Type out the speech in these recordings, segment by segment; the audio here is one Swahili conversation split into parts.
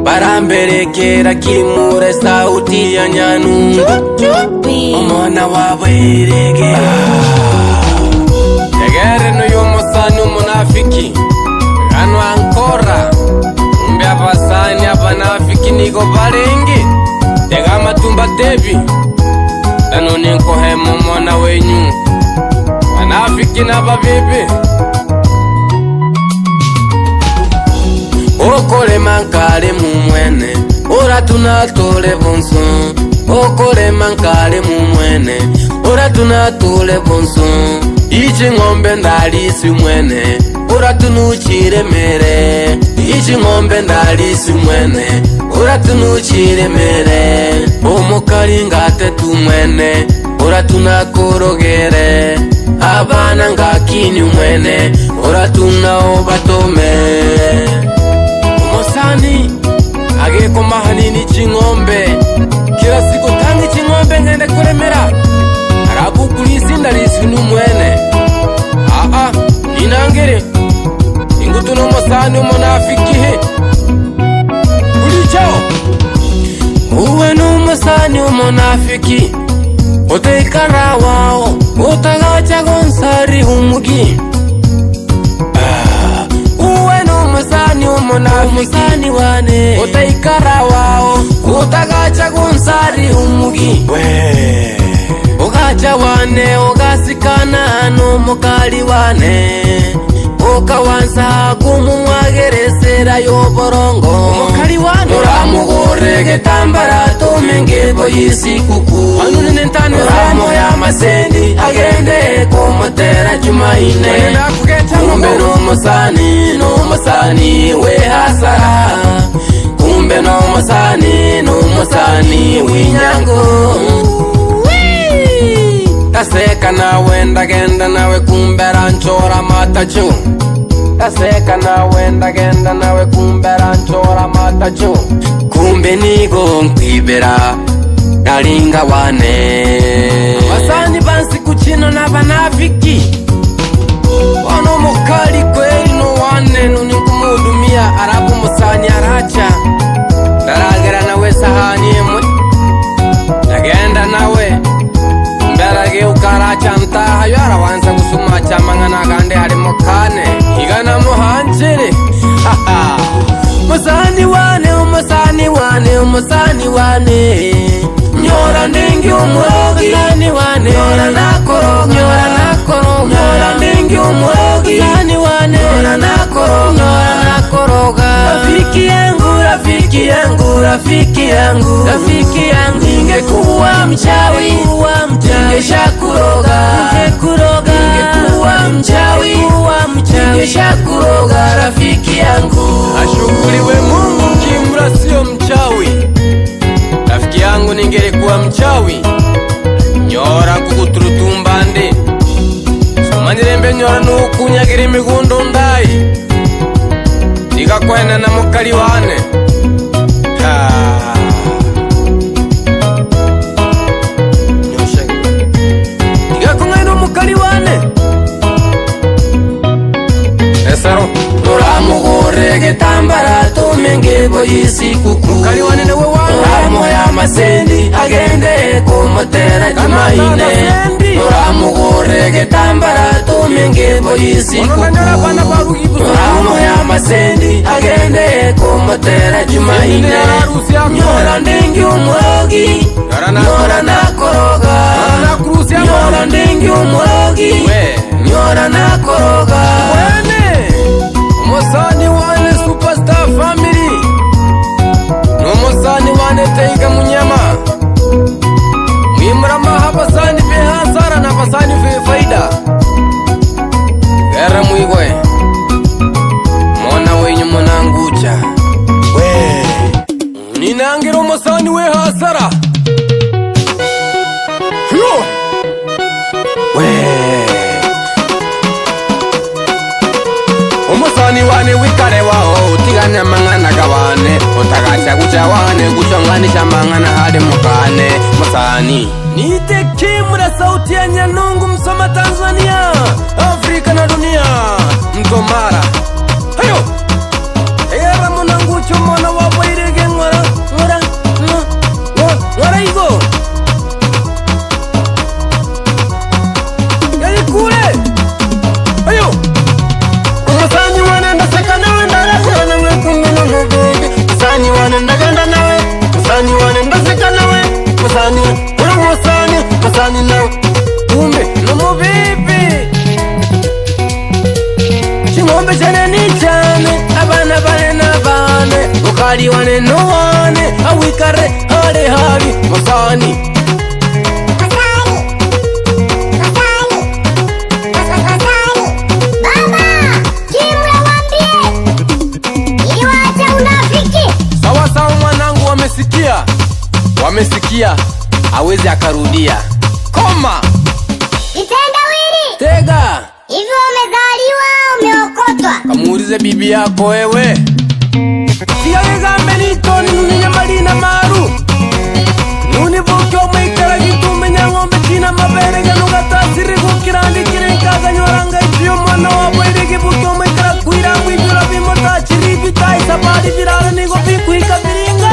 baramberekera kimure sauti ya Nyanungu omwana wabwerege tegere n'uyu musani umunafiki hano ankora umbe abasani abanafiki niko barengi tega matumba debi danone nkohema umwana wenyu banafiki n'ababibi okole mankale mumwene ora tunatole bonso okole mankale mumwene ora tunatole bonso ichi ngombe ndalisi mwene ora tunuchire mere ichi ngombe ndalisi mwene ora tunuchire mere omukali ngate tumwene ora tunakorogere abana ngakini mwene ora tunaobatome Musani ageko mahanini chingombe kila siku tangi chingombe ngende kuremera arabu kulisi ndalisi numwene ninangere ingutu no musani umunafiki he ulichao uwe no musani umunafiki oteikara wao utagacha gonsari umugi umusani wane utaikara wao utagacha gunsari umugi ugacha wane ugasikana n'umukali wane ukawansa kumumwageresera yoborongo umukali wane uramugorege tambara tumengebo yisikuku anune ntano ramo ya masendi agende kumutera Jumaine kumbe n'umusani we hasara kumbe n'umusani w'inyango taseka nawe ndagenda nawe kumbe ranchora matacho taseka nawe ndagenda nawe kumbe ranchora matacho kumbe nigo nkwibera dalinga wane basani bansi kuchino n'abanafiki wano mukali kweli no wane nuni kumudumia arabu musani aracha daragera nawe sahani emwe nagenda nawe mberage ukaracha mtaha yara wanza gusuma chamangana kande harimo kane igana muhanjere musani wane umusani wane umusani wane nyora ndingi umurogi musani wane nyora nakoroga nyora nakoroga nyora ndingi umurogi musani wane nyora nakoroga nyora nakoroga rafiki yangu rafiki yangu rafiki yangu rafiki yangu ningekuwa mchawi ningeshakuroga ningekuwa mchawi ningeshakuroga rafiki yangu ashukuriwe Mungu kimra sio mchawi rafiki yangu ningelikuwa mchawi nyora kukuturutumbande somanirembe nyora nukunyagira imigundo ndai nikakwena na mukali wane nikakwena mukali wane esaro uramugorege tambara tumengebo yisikuku mukali wane newe ramo ya masendi agende kumutera Jumaine uramugorege tambara tumengebo yisikuku ramo ya masendi agende kumutera Jumaine nyora ndingi umurogi nyora nakoroga nyora ndingi umurogi nyora nakoroga umusani wane superstar family n'umusani wane teiga munyama mwimurama habasani behasara na basani faida gara mwigwe mona wenyu munangucha ninangira umusani we hasara umusani wane wikale wao utiganya mangana gawane utagacha gucha wane guchonganisha mangana hadi mukane musani nite kimura sauti ya Nyanungu Msoma Tanzania Afrika na dunia Mtomara hayo era munangucho mwana musani nawe kumbe numubibi chingombe chane ni chane abana bane nabane ukali wane nuwane awikare hale habi musani wamesikia hawezi akarudia koma Kitendawili tega hivi umezaliwa umeokotwa kamuulize bibi yako wewe siyawegambenito ninyambalina maru nunivukyo mwikara gitume nyang'ombe china mabere ganugatasiri gukirandikire nkaganywaranga ikiyo mwana wabwere givukyo mwikara kwirangwa ivyura bimotachiri bitaisabari virara nigo bikwika biringa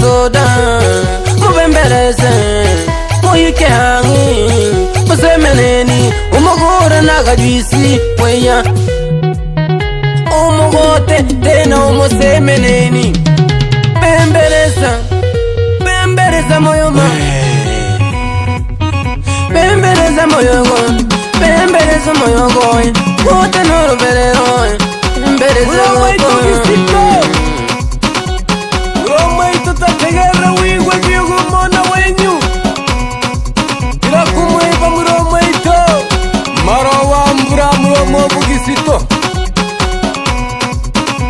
soda mubembeleze muyike hangi musemeneni umugore n'akajwisi weya umugote tena umusemeneni bembeleza moyoma bembeleza moyogo bembeleza moyogo gote n'uruberero bembeleza moyogo Tegera wigwe byugumona wenyu ira kumweba muromo ito marawa mbura muromo bugisito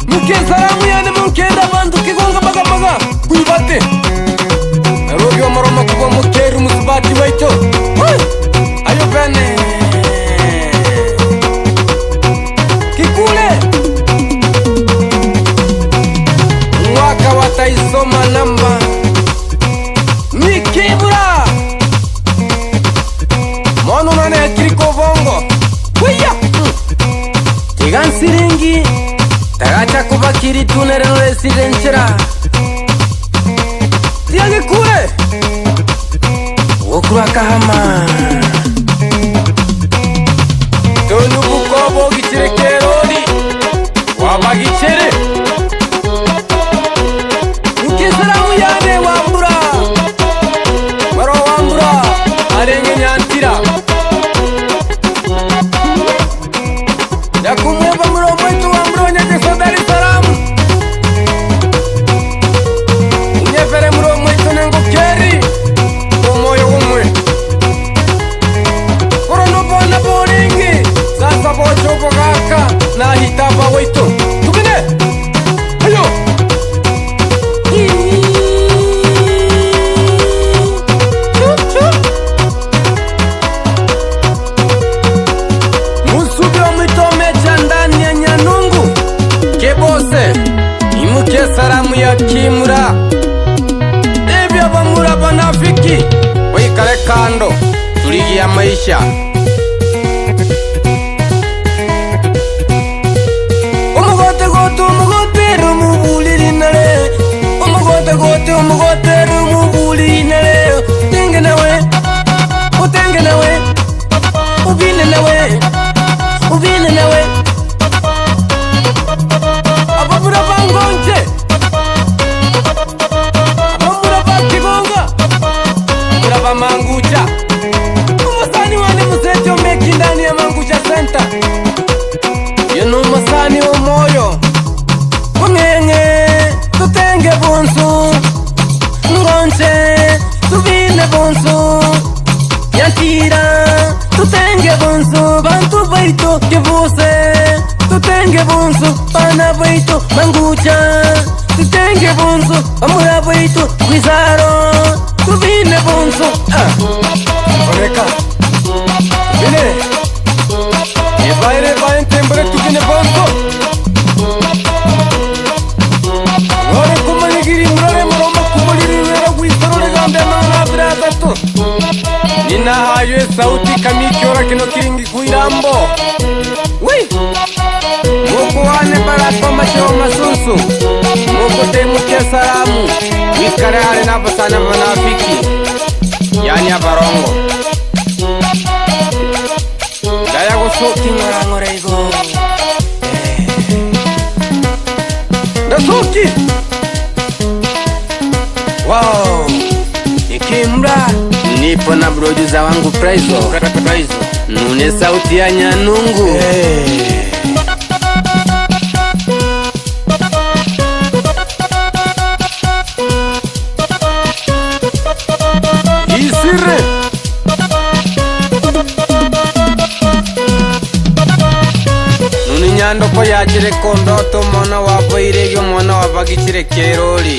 mukesaramu yane mukenda bantu kigonga baga kuibate arogyo muromo kuba mukeru musibati waito ayo bene kikule mwaka wataisoma namba Mikibura Mono nane kiriko bongo Kuya Tigan siringi Tagacha kuba kiri tunere no residenchera Tiange kure Wokura kahama Tonu bukobo gichire kerori Waba gichere Ukisaramu yane wambura Maro wambura Arenge nyantira Yakumweba muro mwetu wambura Nyake sodari saramu Unyefere muro mwetu nengo keri Umoyo umwe Kuro nubona boringi Sasa bocho bogaka Na hitaba wetu Tukine Ayo Saramu ya kimura Ebya bamura banafiki Wikare kando Tuligia maisha Umugote rumubuliri nare Umugote rumubuliri nare Utenge nawe Ubine nawe Ababura bangonje Mangucha Umusani wane musecho meki ndani ya Mangucha Center Yenu umusani umoyo Mungenge tutenge bunsu Nuronche tubine bunsu Yantira tutenge bunsu Bantu baito kibuse Tutenge bunsu Pana baito Mangucha Tutenge bunsu Amura baito Wizaro Tubine bonzo Oreka Bine Yebaire tembre tubine bonzo Ore kumanigiri murare maroma kumaliri wera wizaro Chora kino kingi kuirambo. Wii. Muku wane barako machoma susu. Muku temutia salamu. Wikare hali napo sana manafiki. Yani abarongo. Daya kusuki ngora igo. Dasuki. Wow. Ikimra. Nipo na producer wangu Praizo. Nune sauti ya Nyanungu. Isire. Nuni nyando ko yachire kondoto mona wapo iregyo mona wapagichire keroli.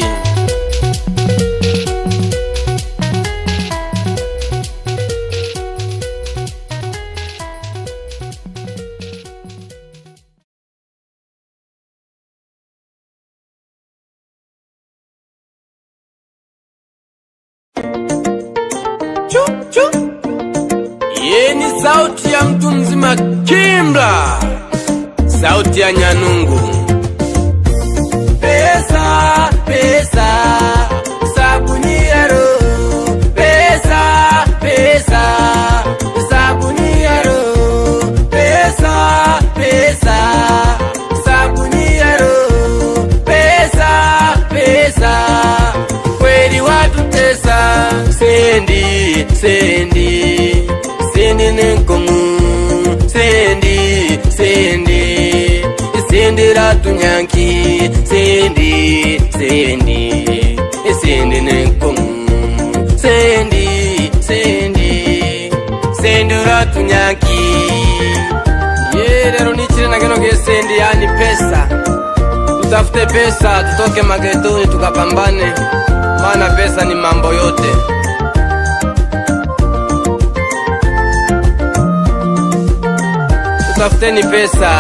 Yeni sauti ya mtu mzima Kimbra, sauti ya Nyanungu. Pesa, pesa, sabuni ya roho. Pesa, pesa, sabuni ya roho. Pesa, pesa, sabuni ya roho. Pesa, pesa, kweli watu tesa. Sendi, sendi, sendi nenkongu. Sendi, sendi, sendi ratu nyanki. Sendi, sendi, sendi nenkongu. Sendi, sendi, sendi ratu nyanki. Lero nichire na keno ke sendi yani pesa. Tutafute pesa, tutoke magetoni tukapambane. Maana pesa ni mambo yote. Tutafuteni pesa.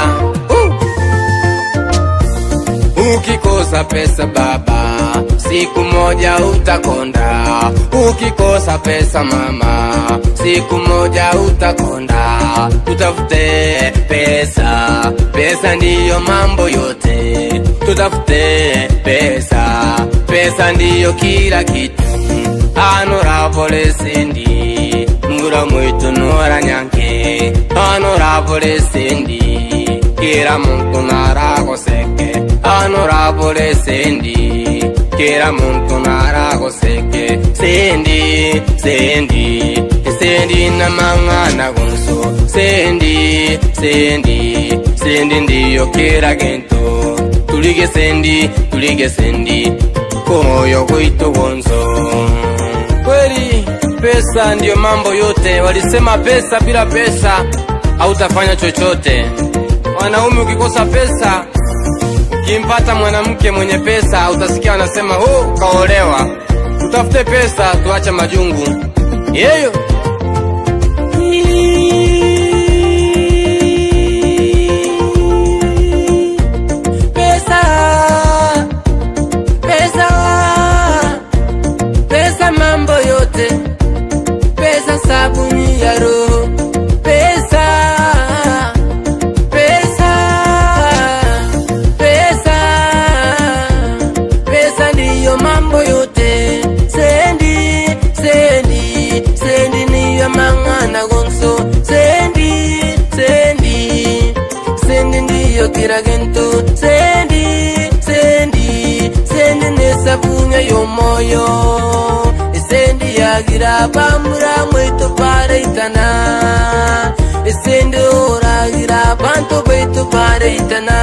Ukikosa pesa baba, siku moja utakonda. Ukikosa pesa mama, siku moja utakonda. Tutafute pesa, pesa ndiyo mambo yote. Tutafute pesa, pesa ndiyo kila kitu. Honorable Sendi, ngura mwitu nora nyanke. Honorable Sendi, kira muntu narago seke. Honorable Sendi, kira muntu narago seke. Sendi, Sendi, Sendi na mangana gunso. Sendi, Sendi, Sendi ndiyo kira gento. Tulige Sendi, tulige Sendi, komoyo kwitu gonzo. Kweli pesa ndiyo mambo yote. Walisema pesa bila pesa hautafanya chochote. Wanaume ukikosa pesa, ukimpata mwanamke mwenye pesa utasikia wanasema kaolewa. Tutafute pesa, tuache majungu. Yeyo pesa, pesa, pesa mambo yote. Pesa sabuni ya roho. Pesa, pesa, pesa, pesa ndiyo mambo yote. Sendi, sendi, sendi niyo mangana gonso. Sendi, sendi, sendi ndiyo kiragento. Sendi, sendi, sendi nesabunya yomoyo. Sendi yagira bamura mwitu pare itana. Sendi oragira banto baitu pare itana.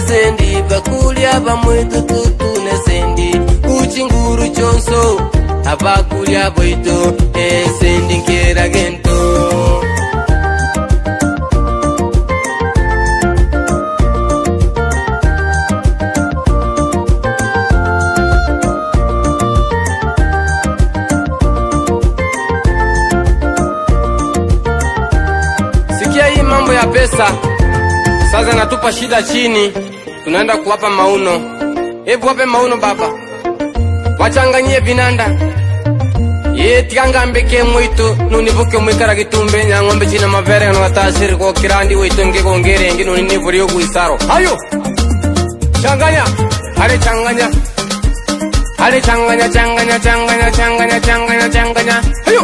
Sendi bakulia bamwitu tutune. Sendi kuchinguru chonso abakulia baitu. Sendi nkera gento. Ya pesa sasa natupa shida chini, tunaenda kuwapa mauno. Hebu wape mauno baba, wachanganyie vinanda. Tiangambeke mwitu nunivuke mwikara gitumbe nyangombe china mavere no atasiri ko kirandi witu ngegongere ngi nunivuri yo kuisaro hayo changanya hale changanya hale changanya changanya changanya changanya changanya changanya hayo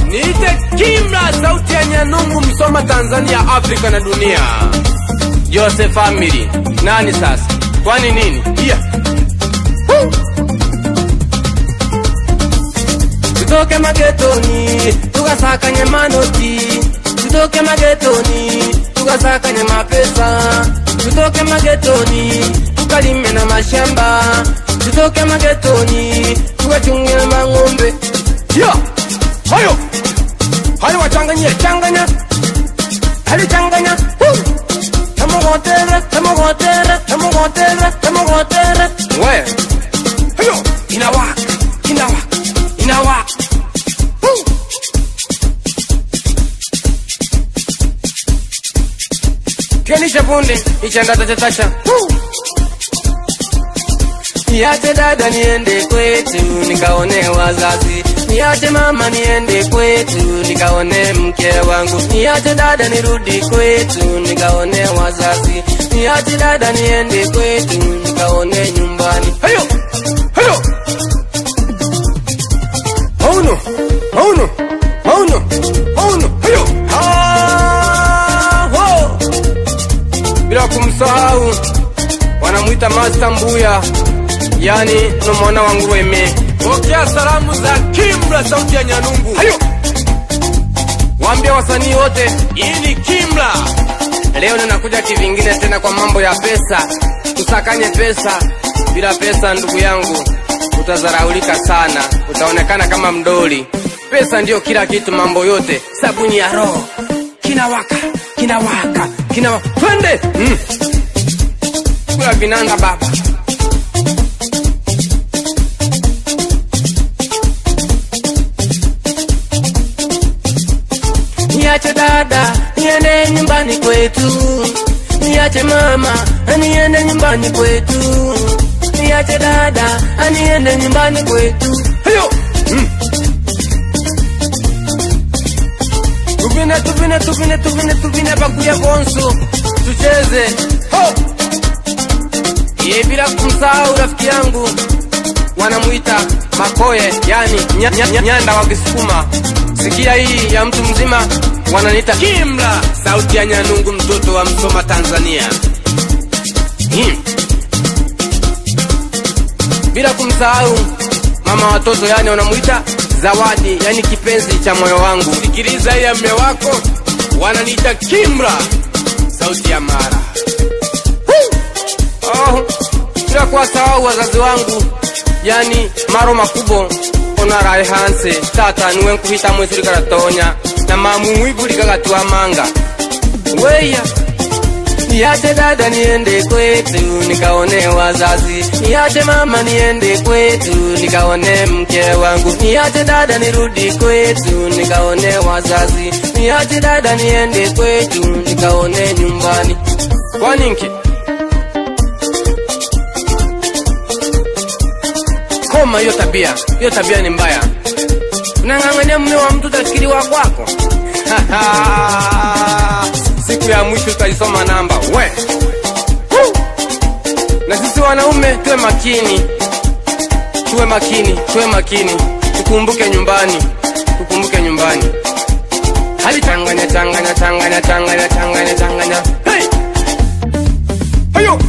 niite Kimla sauti ya Nyanungu Msoma Tanzania Afrika na dunia Joseph family nani sasa kwani nini yeah tutoke magetoni tukasakanye manoti tutoke magetoni tukasakanye mapesa tutoke magetoni tukalime na mashamba tutoke magetoni tukachunge mang'ombe yeah hayo hayo wachanganye changanya hali changanya tamogotere tamogotere tamogotere tamogotere we hayo inawaka inawaka inawaka kenisha punde ichanda tacha niache dada niende kwetu nikaone wazazi niache mama niende kwetu nikaone mke wangu niache dada nirudi kwetu nikaone wazazi niache dada niende kwetu nikaone nyumbani hayo hayo mauno mauno mauno mauno hayo ho bila kumsahau wanamuita Master Mbuya yani no mwana wangu weme pokea salamu za Kimla sauti ya Nyanungu hayo waambie wasanii wote ili Kimla leo ninakuja kivingine tena kwa mambo ya pesa tusakanye pesa bila pesa ndugu yangu utazaraulika sana utaonekana kama mdoli pesa ndio kila kitu mambo yote sabuni ya roho kinawaka kinawaka kinawaka twende kula vinanda baba niache dada niende nyumbani kwetu niache mama niende nyumbani kwetu niache dada niende nyumbani kwetu hayo tuvine bakuya konso tucheze ho bila kumsahau rafiki yangu wanamuita Makoye yani nyanda wa Kisukuma sikia hii ya mtu mzima wananiita Kimla sauti ya Nyanungu mtoto wa Msoma Tanzania bila kumsahau mama watoto yani wanamuita Zawadi yani kipenzi cha moyo wangu sikiliza hii ya mume wako wananiita Kimla sauti ya Mara bila kuwasahau wazazi wangu yani Maro Makubo onara hanse tata niwe nkuhita mwesuri karatonya na mamu mwibuli kagatua manga weya niache dada niende kwetu nikaone wazazi niache mama niende kwetu nikaone mke wangu niache dada nirudi kwetu nikaone wazazi niache dada niende kwetu nikaone nyumbani kwa ninki koma hiyo tabia ni mbaya unangangania mume wa mtu tafikiri wa kwako siku ya mwisho utaisoma namba we na sisi wanaume tuwe makini tukumbuke nyumbani hali changanya hey hayo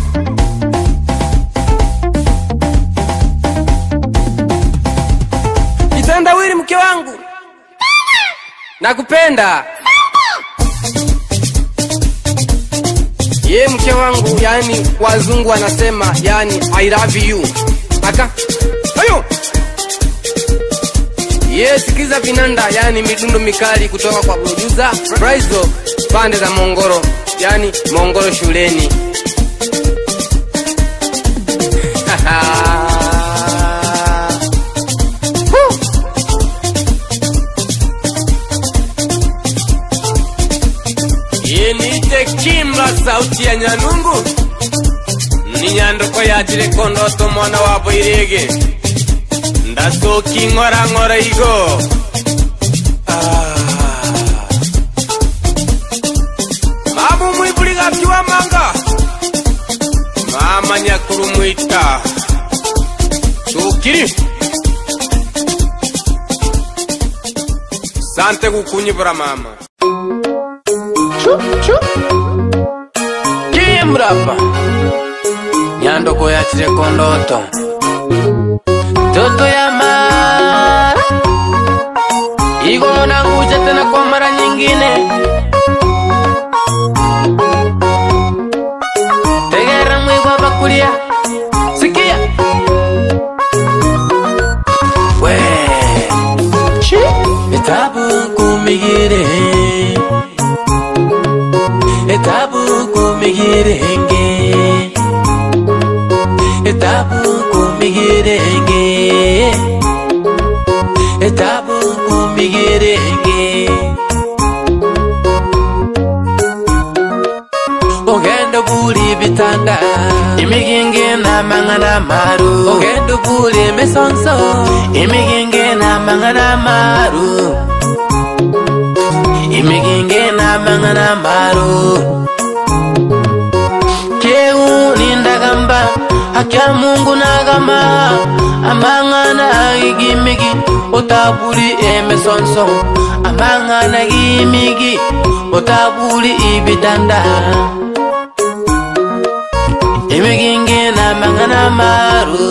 Itandawiri mke wangu nakupenda ye mke wangu yani wazungu wanasema yani I love you aka hayo ye sikiza vinanda yani midundo mikali kutoka kwa producer Braizo pande za Mongoro yani Mongoro shuleni Kimla sauti ya Nyanungu ni nyando nyandoko yatire kondoto mwana wabo irege ndasoki nkora igo mamu mwiburiga tiwa manga mama nyakuru mwita sukiri sante kukunyibura mama kimrapa nyandoko yatire kondoto toto ya mara igo nanguja tena kwa mara nyingine tegera mwigwa bakulia sikia we etabu kumigire etabu kumigirenge etabu kumigirenge etabu kumigirenge ogendo buri bitanda imiginge na mangana maru ogendo buri mesonso imiginge na mangana maru imiginge na mangana maru keu nindagamba Akia Mungu nagama amangana igimigi otaburi emesonso amangana igimigi otaburi ibidanda imiginge na mangana maru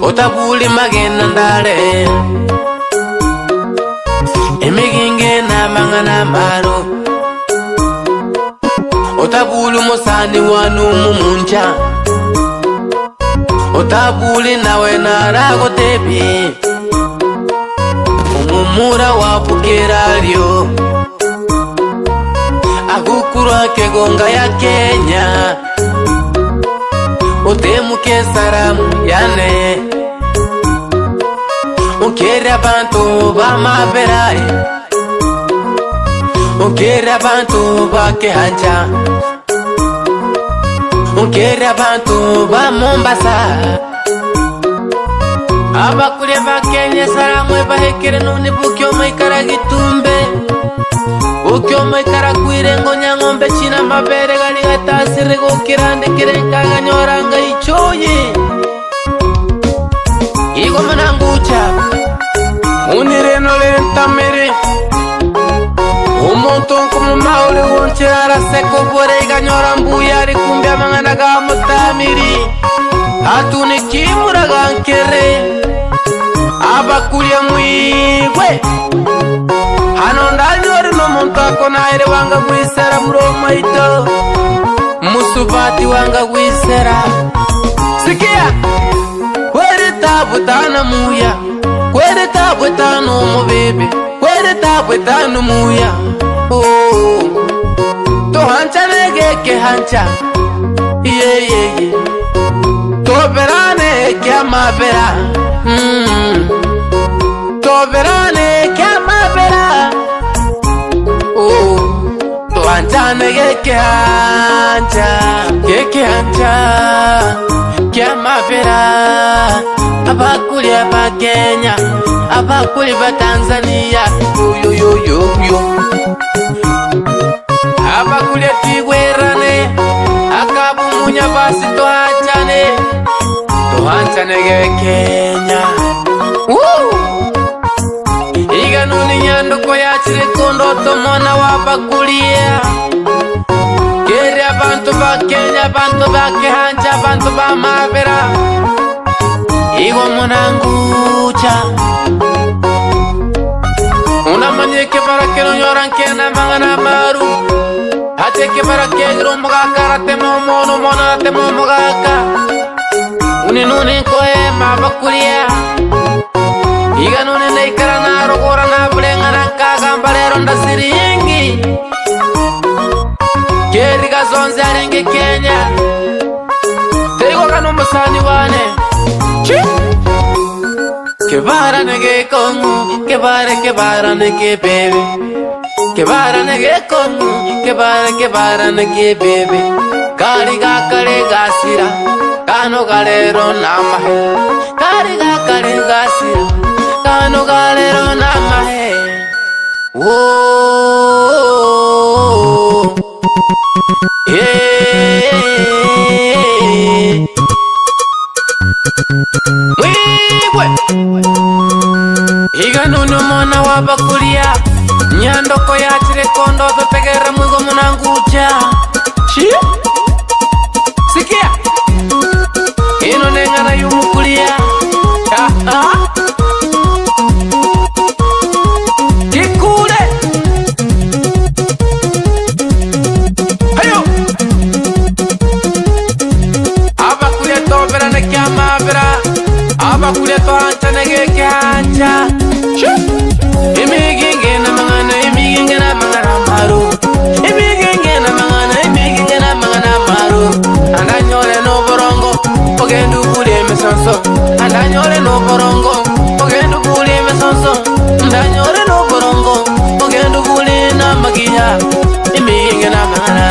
otaburi magena ndare imiginge na mangana maru otabuli musani wanu mumunja otabuli nawe narago tebi umumura wapukeraryo agukura kegonga ya Kenya otemuke saramu yane ukere abantu bamaberaye ukere abantu bakehanja ukere abantu ba Mombasa abakure bakenya saramwe bahekere none bukyo maikara gitumbe bukyo maikara kwirengo nyangombe china mabere gali gatasire gokirande kirenga ganyoranga ichoye igo manangucha unireno lentamere umuntu como maule wonchara seko bore ganyora mbuyari kumbya mangana ga mutamiri atune kimura gankere abakulia mwigwe hano ndanyori no muntu akona ere wanga gwisera muroma ito musubati wanga gwisera sikia kwere tabutana muya kwere tabutana umubebe kwere tabutana muya to hancha nege hancha ye to berane kya mabera to berane kya mabera to hancha nege hancha kya mabera abakuli aba Kenya abakuli ba Tanzania yo abakuli tigwerane akabumunya basi tohachane ge Kenya iga nuni nyandoko yachire kondoto mwana wabakulia kere abantu ba Kenya abantu ba kehanja abantu ba mabera igo munangucha unamanyeke barakeno nyorankena mangana maru ateke barakegro mugaka ratemo mono mona ratemo mugaka uninuni koe mabakulia iga nuni neikarana rogorana bulengana kagambalero ndasiringi keriga zonze aringi Kenya teigo kanu musani wane Kebara nege kongu, kebara nege baby. Kebara nege kongu, kebara nege baby. kale gasira kano galero namahe kale gasira kano galero namahe oh yeah wewe iga nuno mona wabakulia nyandoko yachire kondo totegera mwigo munangucha chi sikia ino nengana yumukulia kikule hayo abakulia tobera ne kyamabera abakulia to hancha ne gekyancha imigenge na mangana maru imigenge na mangana maru andanyole no borongo ogendu kule mesonso andanyole no borongo ogendu kule mesonso andanyole no borongo ogendu kule na magiha imigenge na mangana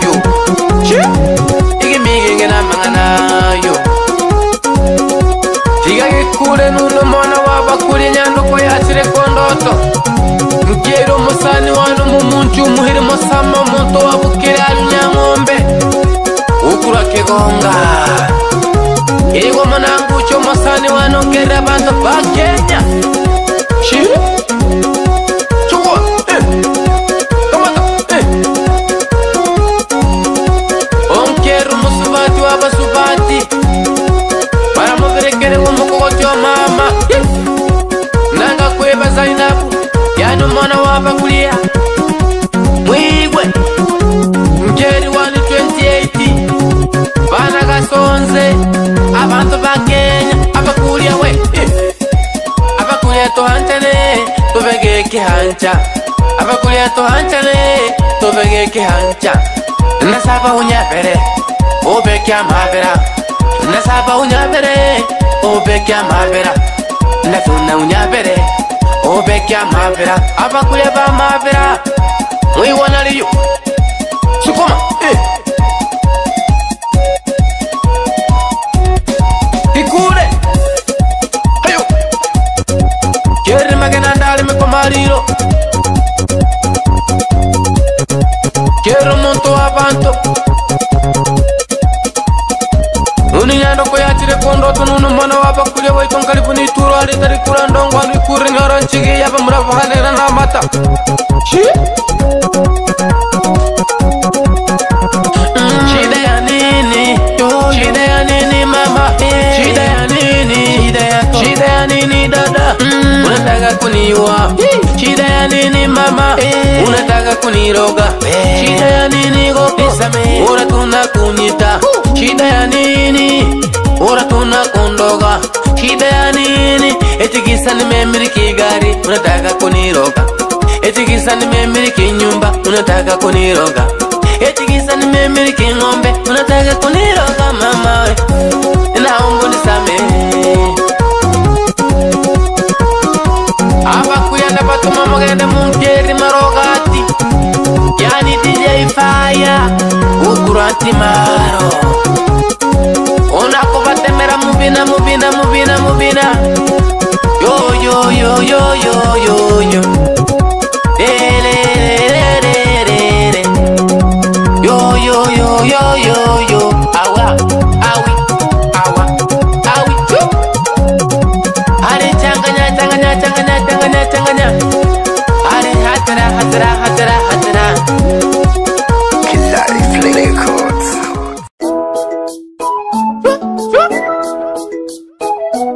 yo chi imigenge na mangana yo tiga kule nuno mona wabakuli nyanduko yachire kondoto mkero musani wanu mumuntu muhiri musama muntu wabukire alunyangombe ukura kegonga ego manangucho musani wanu ngera bantu bakenya shiri chukua tomata onkero musubati wabasubati para muverekere umukogocho mama nanga kweba Zainabu yanu mwana wabakulia mwigwe mjeri wani 28 bana gasonze abantu bakenya abakulia we abakulia tohanchane tobegeke hancha abakulia tohanchane tobegeke hancha nasaba unyabere obekya mabera nasaba unyabere obekya mabera natuna unyabere obekya mabera abakulia ba mabera mwiwana liyo sukuma ikule hayo keri magena ndali mikomariro kero monto abantu uninyandoko yachire kondoto nuno mwana wabakulia waiton karibu ni turo aritari kura ndongo anu ikure nyoro nchigi yaba murabahanera na mata chi shida ya nini shida ya nini mama shida ya nini shida ya nini dada unataka kuniua shida ya nini mama unataka kuniroga shida ya nini gopisame unatuna kunyita shida ya nini unatuna kundoga shida ya nini etikisa nimemiliki gari unataka kuniroga etikisa nimemiliki nyumba unataka kuniroga etikisa nimemiliki ng'ombe unataka kuniroga mama we naomba nisamehe abakuya nabatuma mugende munkeri marogati yani DJ Fire ukurati maro onako batemera mubina yo yo yo yo yo yo yo yo yo yo yo yo yo awa awi chu are changanya are hatara Killer Records.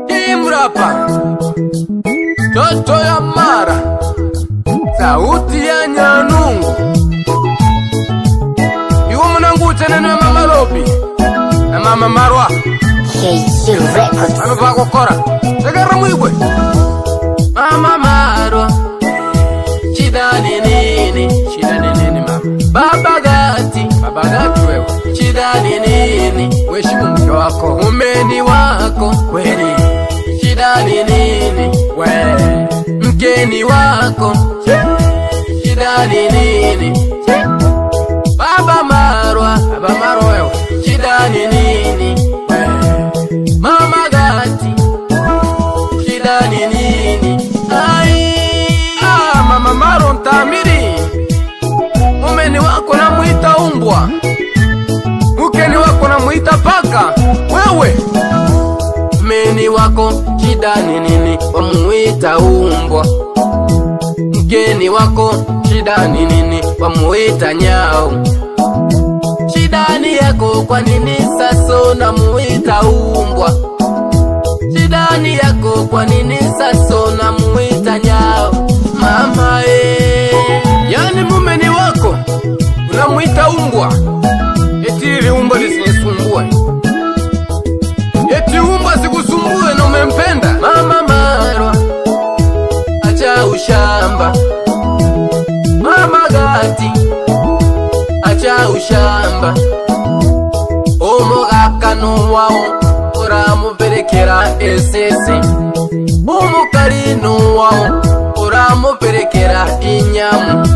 Imrapa Toto ya Mara sauti ya Nyanungu iwo mnanguche neno ya Mama Lobi na Mama Marwa KC Records. ano bakokora segera mwigwe Mama Marwa shida nini mama baba gati wewe shida nini weshimu mke wako umeni wako kweli shida nini wewe mgeni wako shida nini Baba Marwa Baba Maro wewe, shida ni nini? Mama Gati, shida ni nini? Mama Maro Ntamiri, mumeni wako na muita umbwa, mukeni wako na muita paka. Wewe mumeni wako shida ni nini? Wamuita umbwa. Mgeni wako shida ni nini? Wamuita nyau. Shida ni yako, kwa nini sasa unamuita umbwa? Shida ni yako, kwa nini sasa unamuita nyau? Mama yani mumeni wako unamuita umbwa, eti ili umbwa lisinisumbue, eti umbwa sikusumbue na umempenda. Mama Marwa, acha ushamba. Mama Gati, acha ushamba. Umugakano wao uramuberekera esese, umukarino wao uramuberekera inyamu,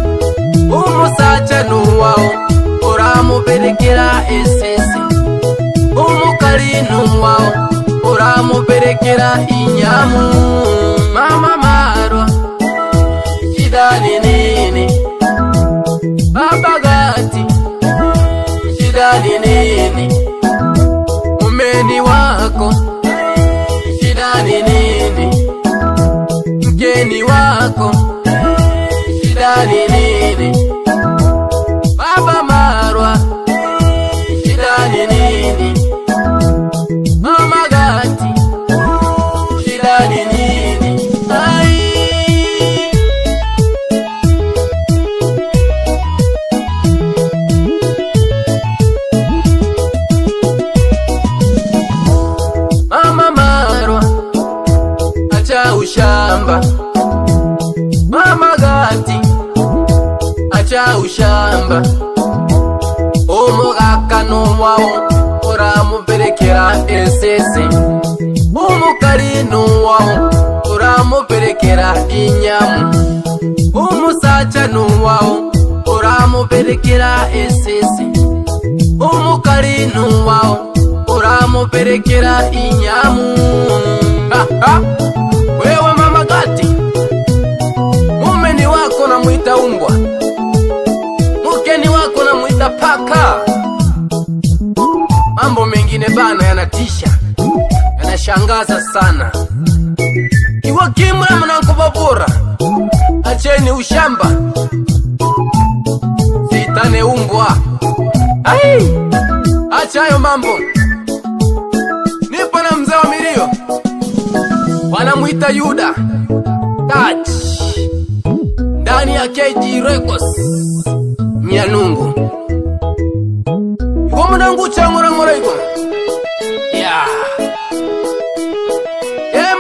umusacha nuwao uramuberekera esese, umukarino wao uramuberekera inyamu. Mama Marwa, shida ni nini? Baba Gati, shida ni nini? Mumeni wako, shida ni nini? Mgeni wako, shida ni nini? Baba Marwa, shida ni nini? Mama Gati, shida ni nini? Mama Marwa, acha ushamba. Mama Gati, acha ushamba. Umugakano wao uramuberekera esese, umukarino wao uramuberekera inyamu, umusacha nuwao uramuberekera esese, umukarino wao uramuberekera inyamu. Wewe Mama Gati, mumeni wako na muita umbwa, mukeni wako na muita paka. Mambo mengine bana yanatisha, yanashangaza sana. Iwa kimura mnanko babura, acheni ushamba, sitane umbwa. Acha hayo mambo. Nipo na mzee wa milio, wanamuita Yuda Touch, ndani ya KG Records Nyanungu. Yuko mnangu changura ngora yuko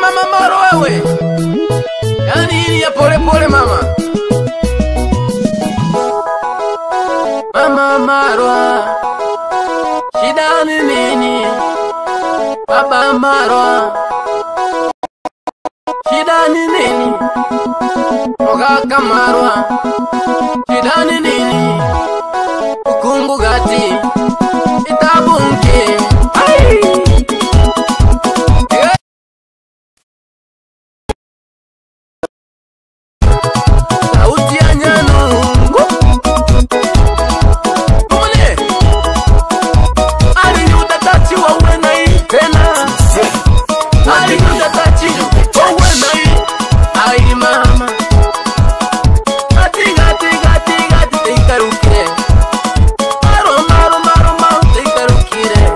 Mama Maro wewe, yani hili ya pole pole mama. Mama Marwa, shida ni nini? Baba Marwa, shida ni nini? Mugaka Marwa, shida ni nini? Ukungu Gati, itabunke. Sauti ya Nyanungu, Mune Ali Yuda Tachi wa wena hii tena, Ali Yuda Tachi wa wena hii. Ai mama, Gati Gati Gati Gati, tekarukire. Maro Maro Maro Maro, tekarukire.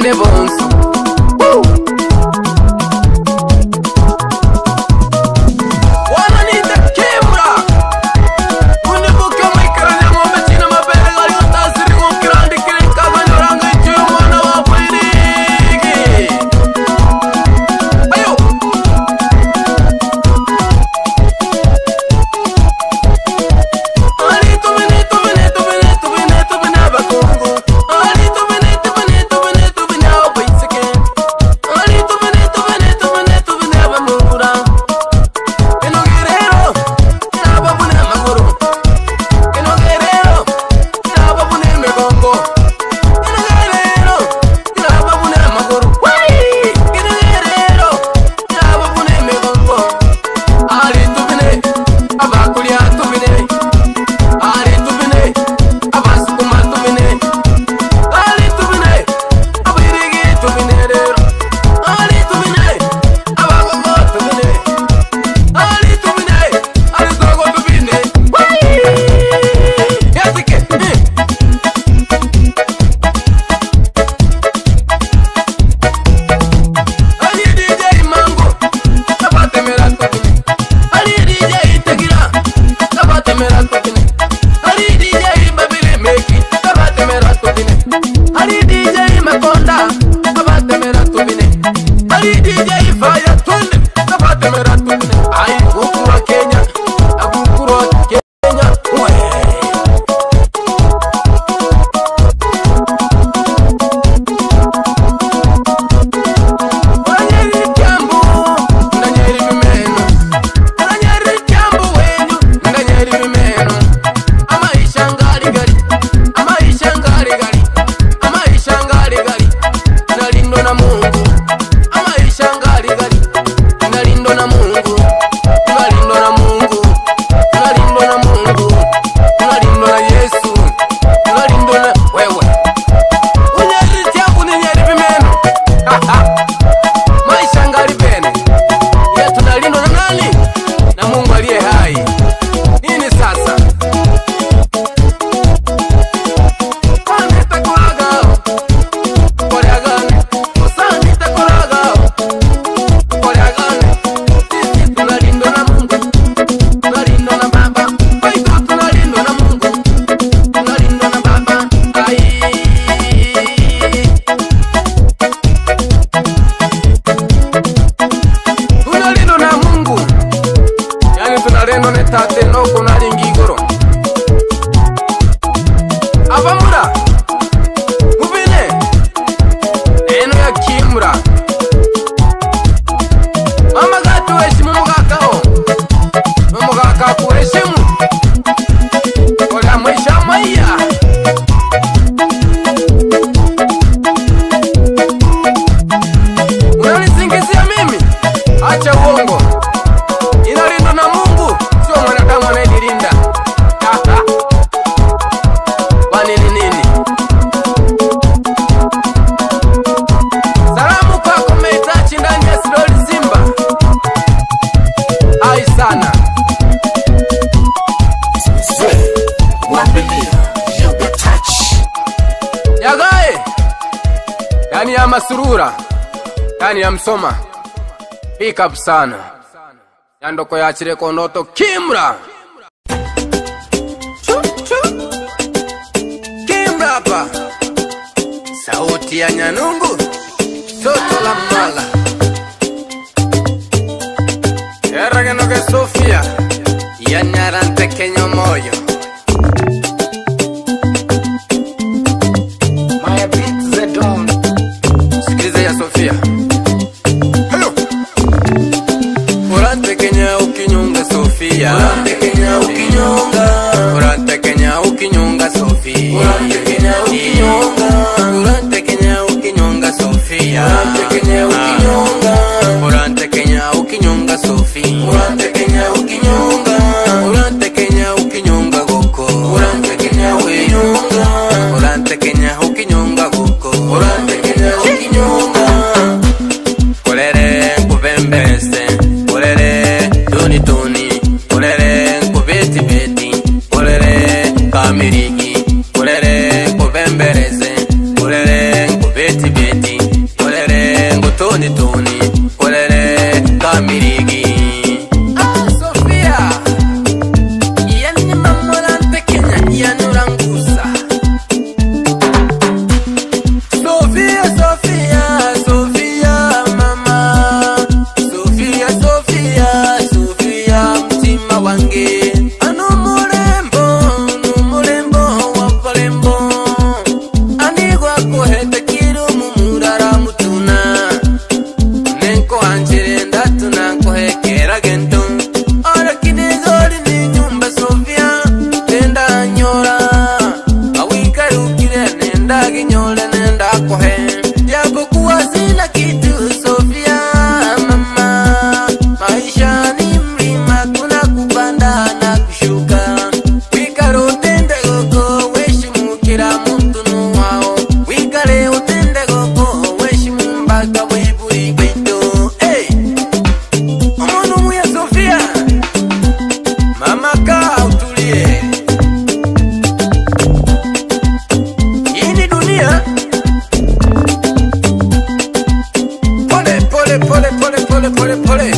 bane bonso. Wana nita Kimra. Unibuke mwikaranya ngombe china mabere gali utasiri ngokirandi kiri kaganyoranga ichuyo mwana wa Bwirigi. Ayo. Yani ya Masurura, yani ya Msoma. Pick up sana. Yandoko ya Chireko Noto Kimra. Kimra hapa. Sauti ya Nyanungu, Toto la Mala. Eragenoke Sofia, Yanyarante Kenyo Moyo. Sofia. Hello. Urante Kenya ukinyonga Sofia. Urante Kenya ukinyonga. Urante Kenya ukinyonga Sofia. Urante Kenya ukinyonga. Urante Kenya ukinyonga Sofia. Urante Kenya ukinyonga. Urante Kenya ukinyonga Sofia. Urante Kenya ukinyonga. yule nenda kohe. Japokuwa sina kitu Sofia mama, maisha ni mlima, kuna kupanda na kushuka. Wikale utende gogo, weshimu kila mtu nuwao. Wikale utende gogo, weshimu mpaka wiburi kwetu. Hey! Omono muya Sofia, mama kaa utulie. Hii ni dunia. Pole pole pole pole pole pole pole.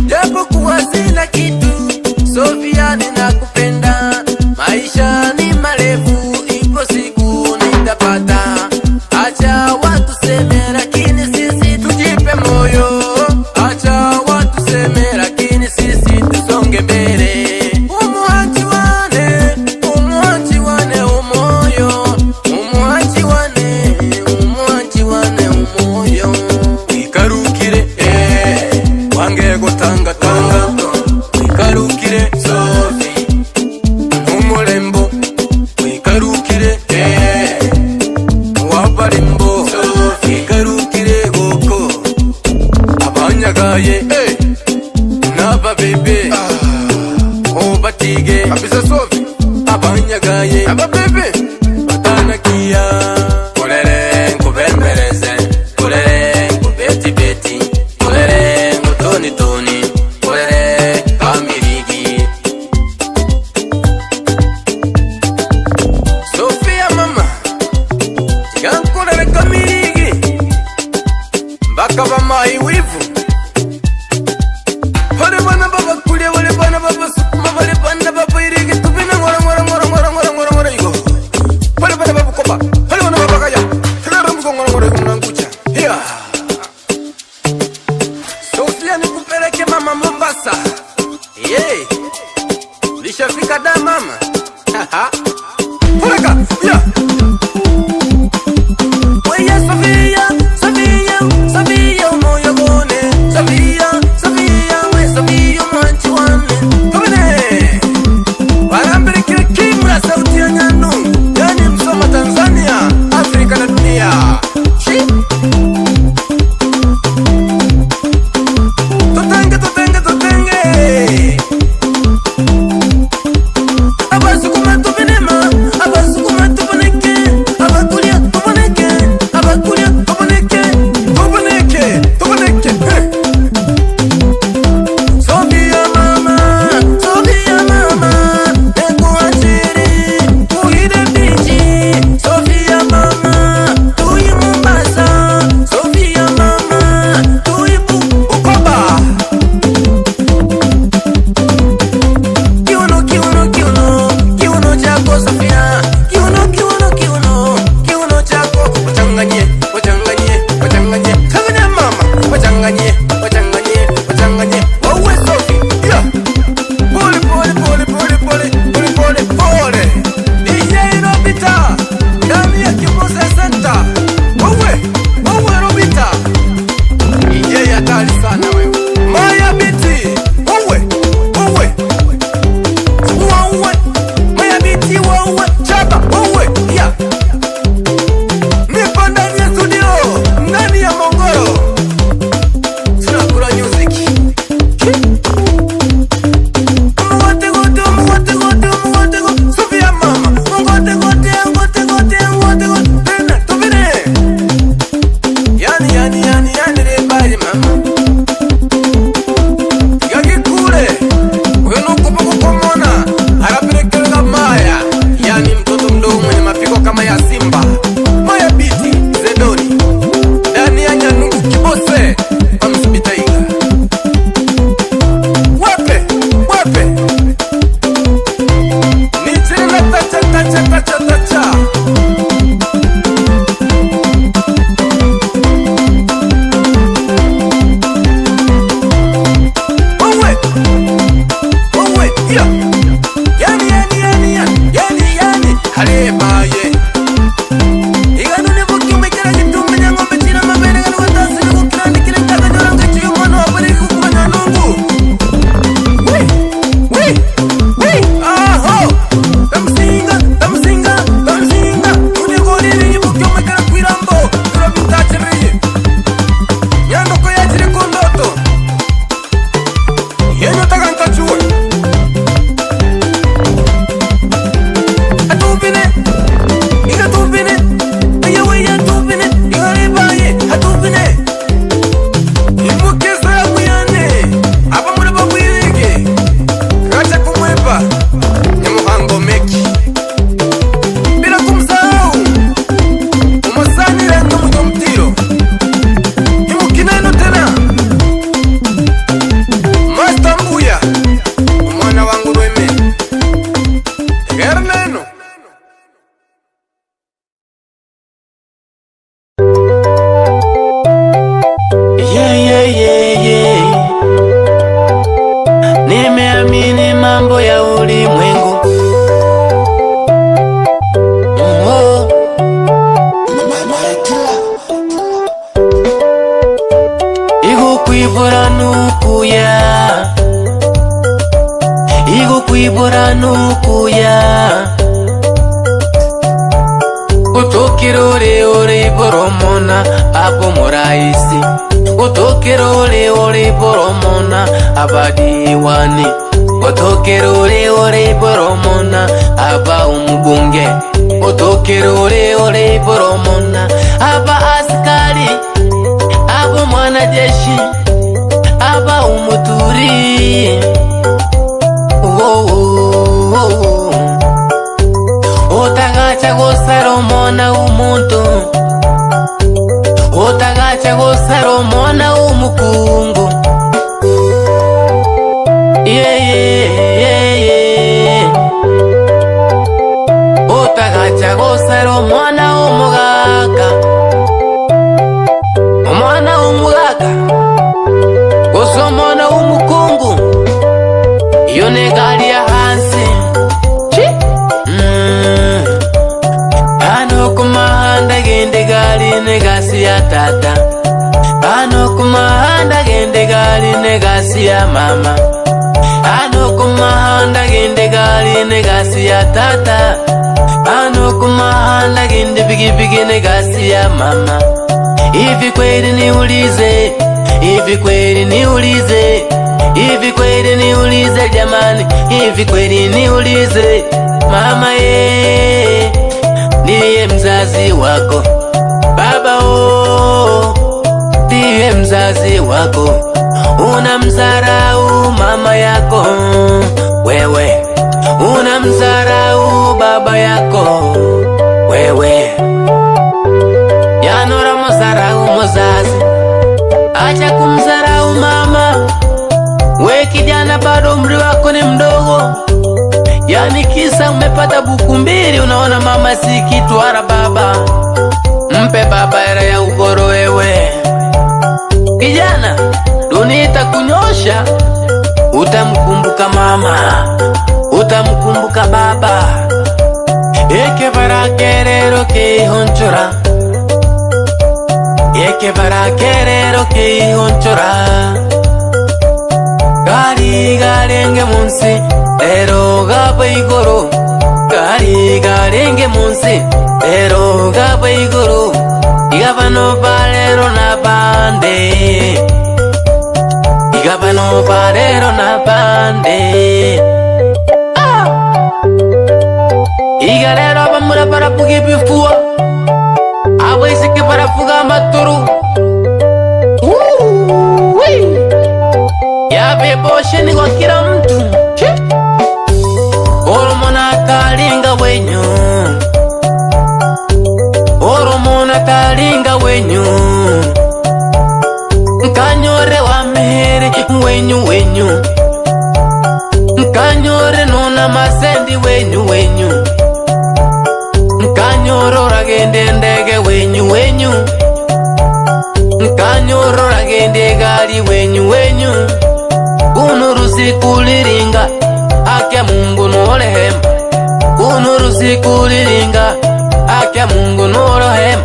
Japokuwa sina kitu Sofia, ninakupenda. Maisha ni marefu, ipo siku nitapata. Acha watu seme, lakini sisi tujipe moyo. Acha watu seme, lakini sisi tusonge mbele. Umuachi wane, umuachi wane umoyo. Umuachi wane, umuachi wane umoyo. Wikarukire, wange gutanga tanga. Wikarukire Sofi, umulembo. Wikarukire, wabalimbo. Sofi, wikarukire goko. Abanyagaye, naba bebe. Obatige, abisa Sofi. Abanyagaye, aba bebe. Batanakia. Kolere nkubembereze, kolere nkubeti beti, kolere nkutoni toni, kolere kamirigi. Sofia mama, tigankolere kamirigi, mbaka bamayi wivu. Wale bana baba kulia, wale bana baba sukuma, wale bana baba irigi. Tupina ngora ngora ngora ngora ngora ngora ngora igo. Wale bana baba kopa, wale bana baba kaya. Kila mko ngora ngora mnangucha. Yeah. Sofia nikupeleke mama Mombasa. Yeah. Lishafika da mama. Haha. Puleka. Yeah. Weya Sofia, Sofia, Sofia moyo gone. Sofia, Sofia, we Sofia mwanchi wane. Komene. Warambiri kile kimra sauti ya nyanu. Yani msoma Tanzania, Afrika na dunia. Shi. Totenge, totenge, totenge. Abasi kuma tupine wibura nukuya utokirore ore boromona abo muraisi utokirore ore boromona abadiwani utokirore ore boromona aba umubunge utokirore ore boromona aba askari abo mwanajeshi aba umuturi utagacha gosaromona umuntu utagacha gosaromona umukungu utagacha gosaromona umugaka umwana umugaka gosomona umukungu iyo negali ya hansi hano kumahanda gende gali negasi ya tata hano kumahanda gende gali negasi ya mama hano kumahanda gende gali negasi ya tata hano kumahanda gende bigi bigi negasi ya mama hivi kweli niulize hivi kweli niulize hivi kweli niulize jamani hivi kweli niulize mama ndiye mzazi wako baba ndiye mzazi wako unamdharau mama yako wewe unamdharau baba yako wewe yanora mdharau mzazi acha kumdharau mama we kijana bado umri wako ni mdogo yani kisa umepata buku mbili unaona mama si kitu wala baba mpe baba era ya ugoro wewe kijana dunia itakunyosha utamkumbuka mama utamkumbuka baba eke barakerero kihonchora eke barakerero kihonchora gari garenge munsi ero gabaigoro gari garenge munsi ero gabaigoro igabano balero na bande igabano balero na bande igalero abamura baravuga ibifua abwisike baravuga amaturu yabeboshe ni kwa kila mtu oromona talinga wenyu oromona talinga wenyu nkanyore wa mehere wenyu nkanyore nona masendi wenyu nkanyoro ragende ndege wenyu nkanyoro ragende gari wenyu unurusi kuliringa akia Mungu norehema unurusi kuliringa akia Mungu norehema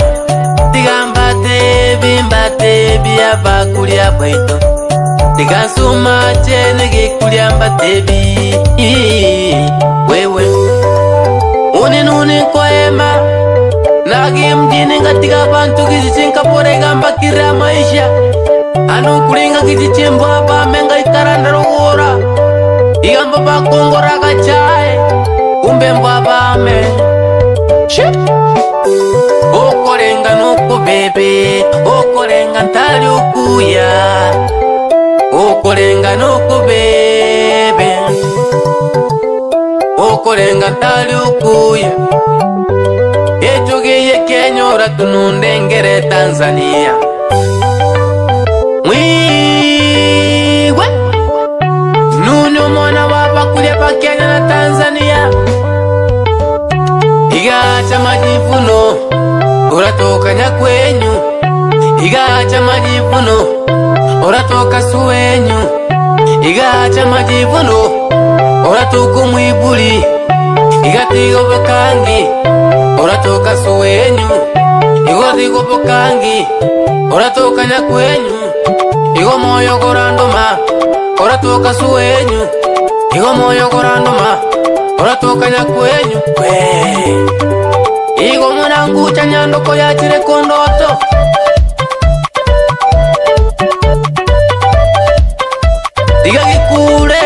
timbate bia bakulia bwaito tigasuma chene gikulia mbatebi wewe unenune koema nagi mjini ngatika bantu kizichinka pore gamba kira maisha anu kulinga kizichimbo hapa menga ikarandaro gora igamba bakongora gachae umbe mbwabame okorenga nuko bebe okorenga ntali ukuya okorenga nuko bebe okorenga ntali ukuya etugiye Kenya ora tunundengere Tanzania mwiwe nuno mwana wapa kulia pa Kenya na Tanzania igacha majivuno uratoka nyakwenyu igacha majivuno uratoka suwenyu igacha majivuno uratoka mwibuli igatigo bakangi uratoka suwenyu igatigo bakangi uratoka nyakwenyu igo moyo gorandoma uratoka suwenyu Igo moyo gorandoma oratokanya kwenyu Igo mwanangucha nyandoko yachire kondoto Diga gikure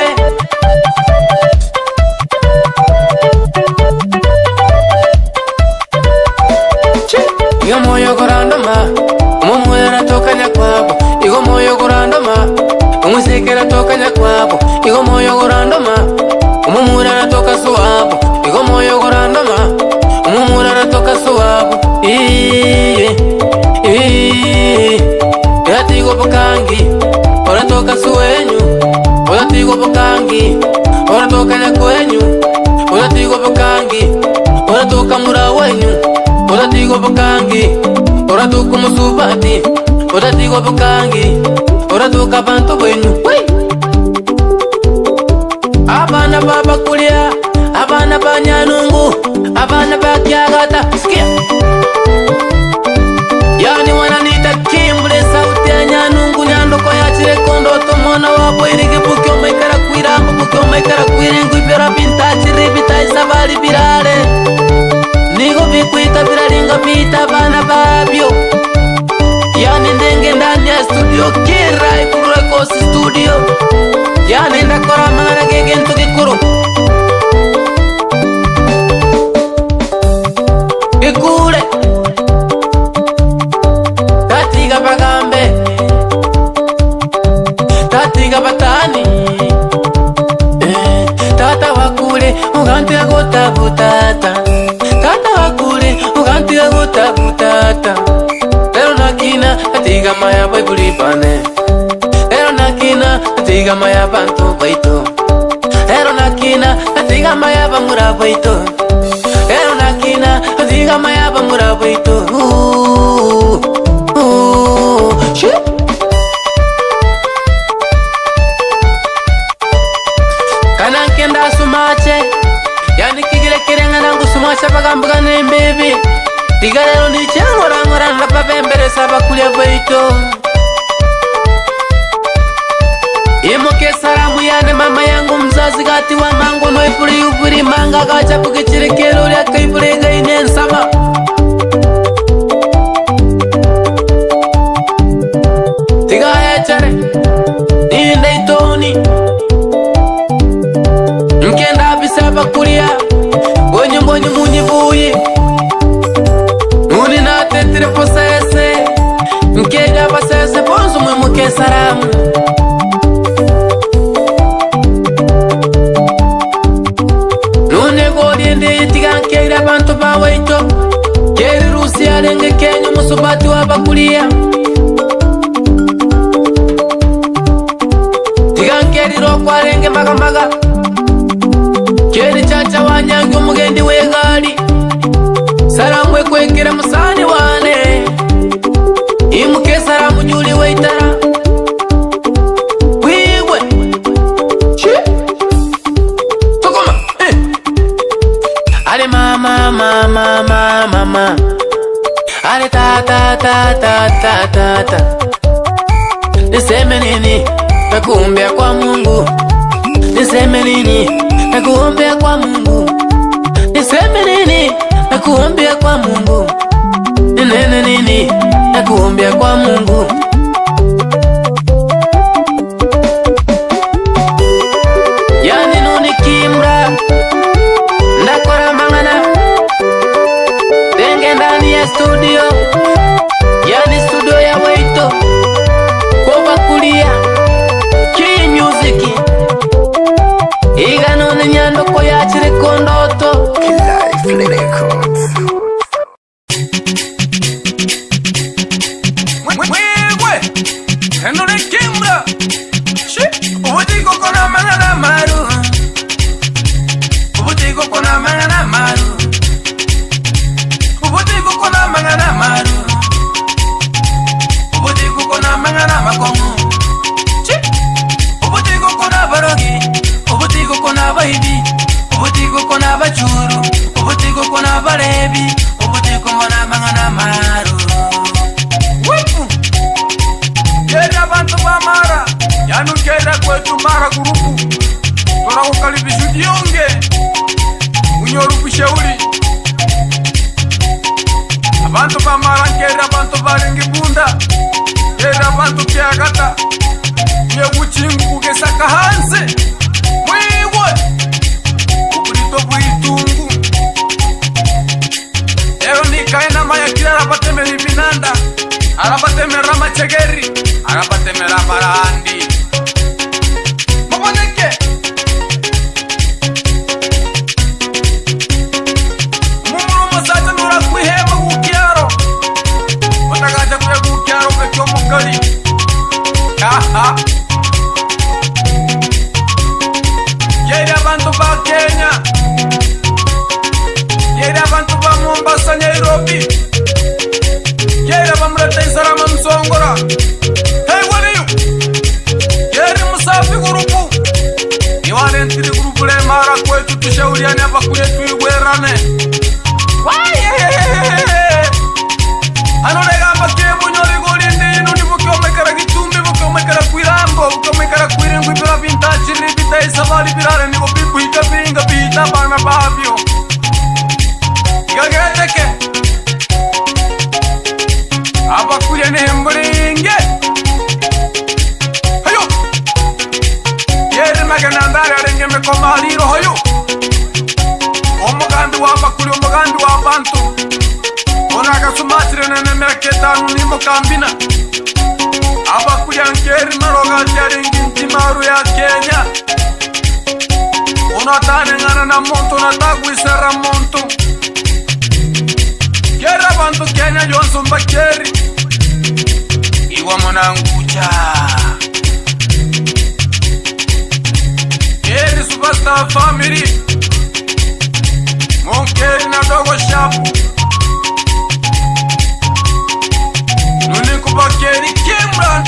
Igo moyo gorandoma Mumwera tokanya kwabo Igo moyo gorandoma Umusekera tokanya kwabo Igo moyo gorandoma Umumura toka suwabo Igo moyo gorandoma Umumura toka suwabo Yatigo bukangi Ora toka suwenyu Ora tigo bukangi Ora toka nyakwenyu Ora tigo bukangi Ora toka mura wenyu Ora tigo bukangi Ora toka musubati Ora tigo bukangi Ora toka bantu wenyu Abana baba kulia Abana banyanungu Abana bakiagata Sikia Yani wananita kimbule sauti ya nyanungu Nyandoko ya chire kondoto Mwana wapo irigi buki omaikara kuirambu Buki omaikara kuirengu Ibera binta chiribita isabari birale Nigo bikuita biralinga bita bana babyo Yani ndenge ndani ya studio Kira ikuru Rekosi studio Yani ndakora mangana gegento gikuru Gikure Tatiga bagambe Tatiga batani Tata wakule Ugantiga gota butata Tata wakule Ugantiga gota butata Pero nakina Tatiga maya boy bulipane Pero nakina Tatiga maya bantu baito Pero nakina Tatiga maya bangura baito Pero nakina Tatiga maya bangura baito Kanan kenda sumache Yani kigire kirenga nangu sumache bagambuga nembebi Digarero ni changora ngora Napa bembere saba kulia baito Imoke saramu yane mama yangu mzazi gati wa mangu Noipuri upuri manga gachapu kichirekero Ulia kaipurega inensama Tiga hechare Ninde itoni Mkenda bisaba kulia Gonyo mbonyo munyi buyi Nuni na tetire posese Mkenda basese Bonzo mwimuke saramu Nune godiende itiga nkeira bantu bawaito Keri rusi alenge kenyo musubati wabakulia Tiga nkeri roko alenge maga maga Keri chacha wanyangi umugendi wegali Saramwe kwekera musani wane Imuke saramu nyuli weitara Wiwe Tokoma Ale mama mama mama mama Ale ta ta ta ta ta ta ta Niseme nini Nakuombea kwa Mungu Niseme nini Nakuombea kwa Mungu Niseme nini Nakuombea kwa Mungu Ninene nini Nakuombea kwa Mungu Yani nuni kimra Ndakora mangana Denge ndani ya studio Yani studio ya Waito Koba kulia Ki music Iga nune nyandoko ya chire kondoto Life Records. Endo de Kimbra. Ubutigo kona mangana maru. Ubutigo kona mangana maru. Ubutigo kona mangana maru. Ubutigo kona mangana makongu. Ubutigo kona barogi. Ubutigo kona baidi. Ubutigo kona bachuru. Ubutigo kona barebi. Ubutigo kona mangana maru. Kera bantu ba mara. Yanu kera kwetu mara gurupu. Tora baringi bunda era bantu kyagata yebuchingu kesaka hanse mwiwe uburito bwitungu ero nikaena maya kila arabatemera ibinanda arabatemera amachegeri arabatemera amarandi muboneke mumuru musaza nura kwihema kukyaro utagaja kuya kukyaro kacyo mukari aha yeri abantu ba Kenya yeri abantu ba Mombasa Nairobi yeri abamurata Isarama Msongora hey what are you yeri Musafi gurupu niwane ntiri gurupu le mara kwetu tushauriane hapa kuye tuigwerane anoregamba kebu nyori golindi inu nibukiomekera gitumbi bukiomekera kwirambo bukiomekera kwiringwi bira bintachiri bitaisabari birare niko bikuhika binga bita bana babyo gageteke abakuye nehemburinge hayo yeri maganandari arenge mekomaliro hayo omugandi wabakuli omugandi wabantu onakasumatire nenemereketanu nimukambina abakuya nkeri maroga jaringi ntimaru ya Kenya unatanengana na muntu natagwisera muntu keri abantu Kenya yonsumba keri iwa munangucha keri superstar family monkeri na dogo shapu Nunikumbakeri Kimran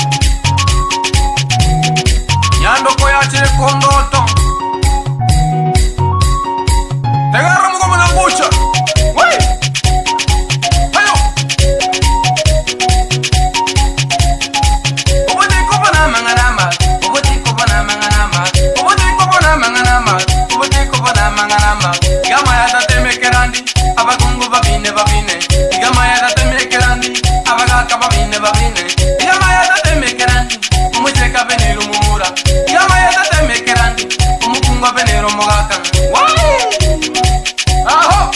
Nyandoko yachire kondoto Tegara mugo munangucha Wei Hayo Ubutiko bana manganama Ubutiko bana manganama Ubutiko bana manganama Ubutiko bana manganama Gama ya tatemekerandi Abagungu babine babine Gama ya tatemekerandi abagaka babine babine igama yatatemekerandi umucheka benero mumura igama yatatemekerandi umukunga benero mugaka aho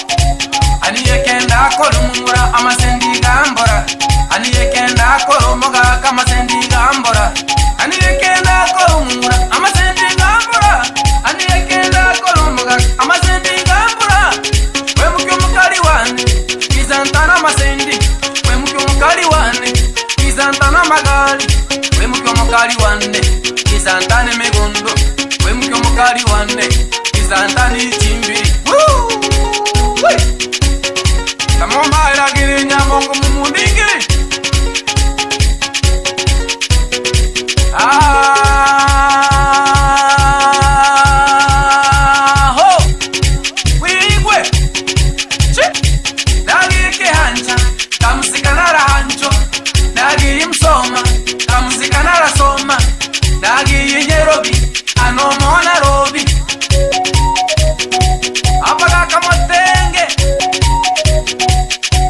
aniyekenda akora mumura amasendi gambora aniyekenda akora mugaka amasendi gambora aniyekenda akora mumura amasendi gambora aniyekenda akora mugaka amasendi gambora we mukyo wane izantana amasendi mukali wane izantana magali we mukyo mukali wane izantane megondo we mukyo mukali wane izantani chimbiri tamomba iragiri nyamongo mumundingiri ho wigwe dagike hancha kamusikanara hancho nagi msoma kamusikanara soma nagi Nairobi anomona robi apaga kamatenge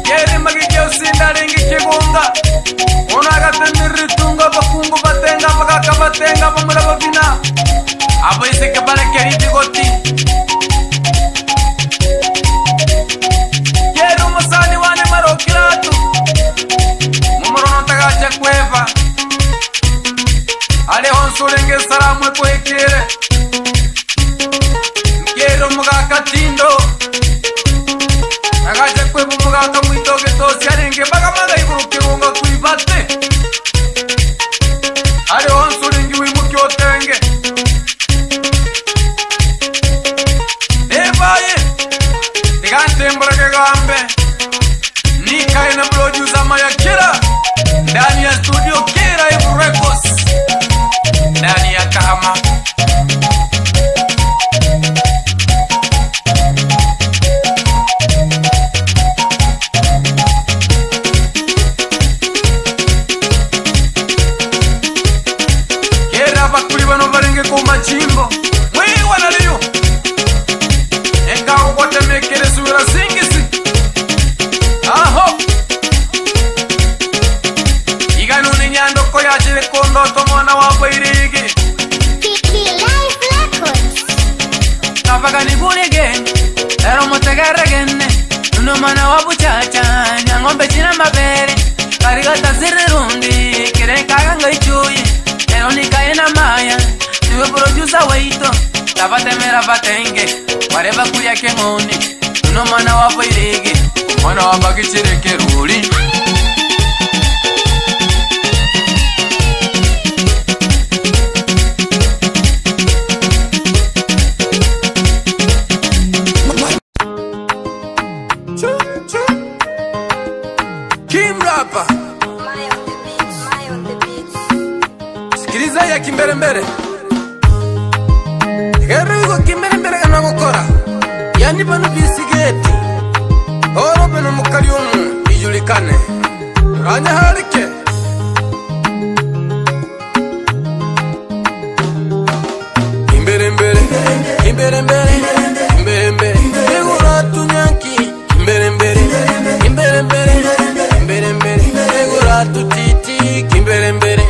yeri magike usinda ringi kigunga onaga teniritunga bakungu batenga apaga kabatenga bamura babina abo iseke bale keri bigoti yeri musani wane marokiratu mumorono tagacha kweva ale honsurenge saramwe kwekere ngero mugaka tindo agacha kweva mugaka mwitoke tosi arenge bagamaga ibukirunga kwibate ale honsurenge wimukyotenge ebaye digantembora gambe nikaye na producer Mayakira ndani ya studio Kira Records ndani ya Kahama Kira bakuli bano barenge ku machimbo mwi wanaliyo enga ukote mekere sura singisi aho regeregene uno mana wa buchacha nyangombe china mabere kariga tasiri rundi kire kaga ngaichuye eronika ina maya niwe producer weito tabatemera batenge wareba kuya kengoni uno mana wa boirege mwana wa bagichireke ruri Sikiliza ya kimbere mbere Gerigo kimbere mbere kana gukora Yani bano bisigeti Oro beno mukariumu ijulikane Ranya harike Kimbere mbere Kimbere mbere Kimbere mbere Egura tunyaki Kimbere mbere Kimbere mbere Kimbere mbere Egura tutiti Kimbere mbere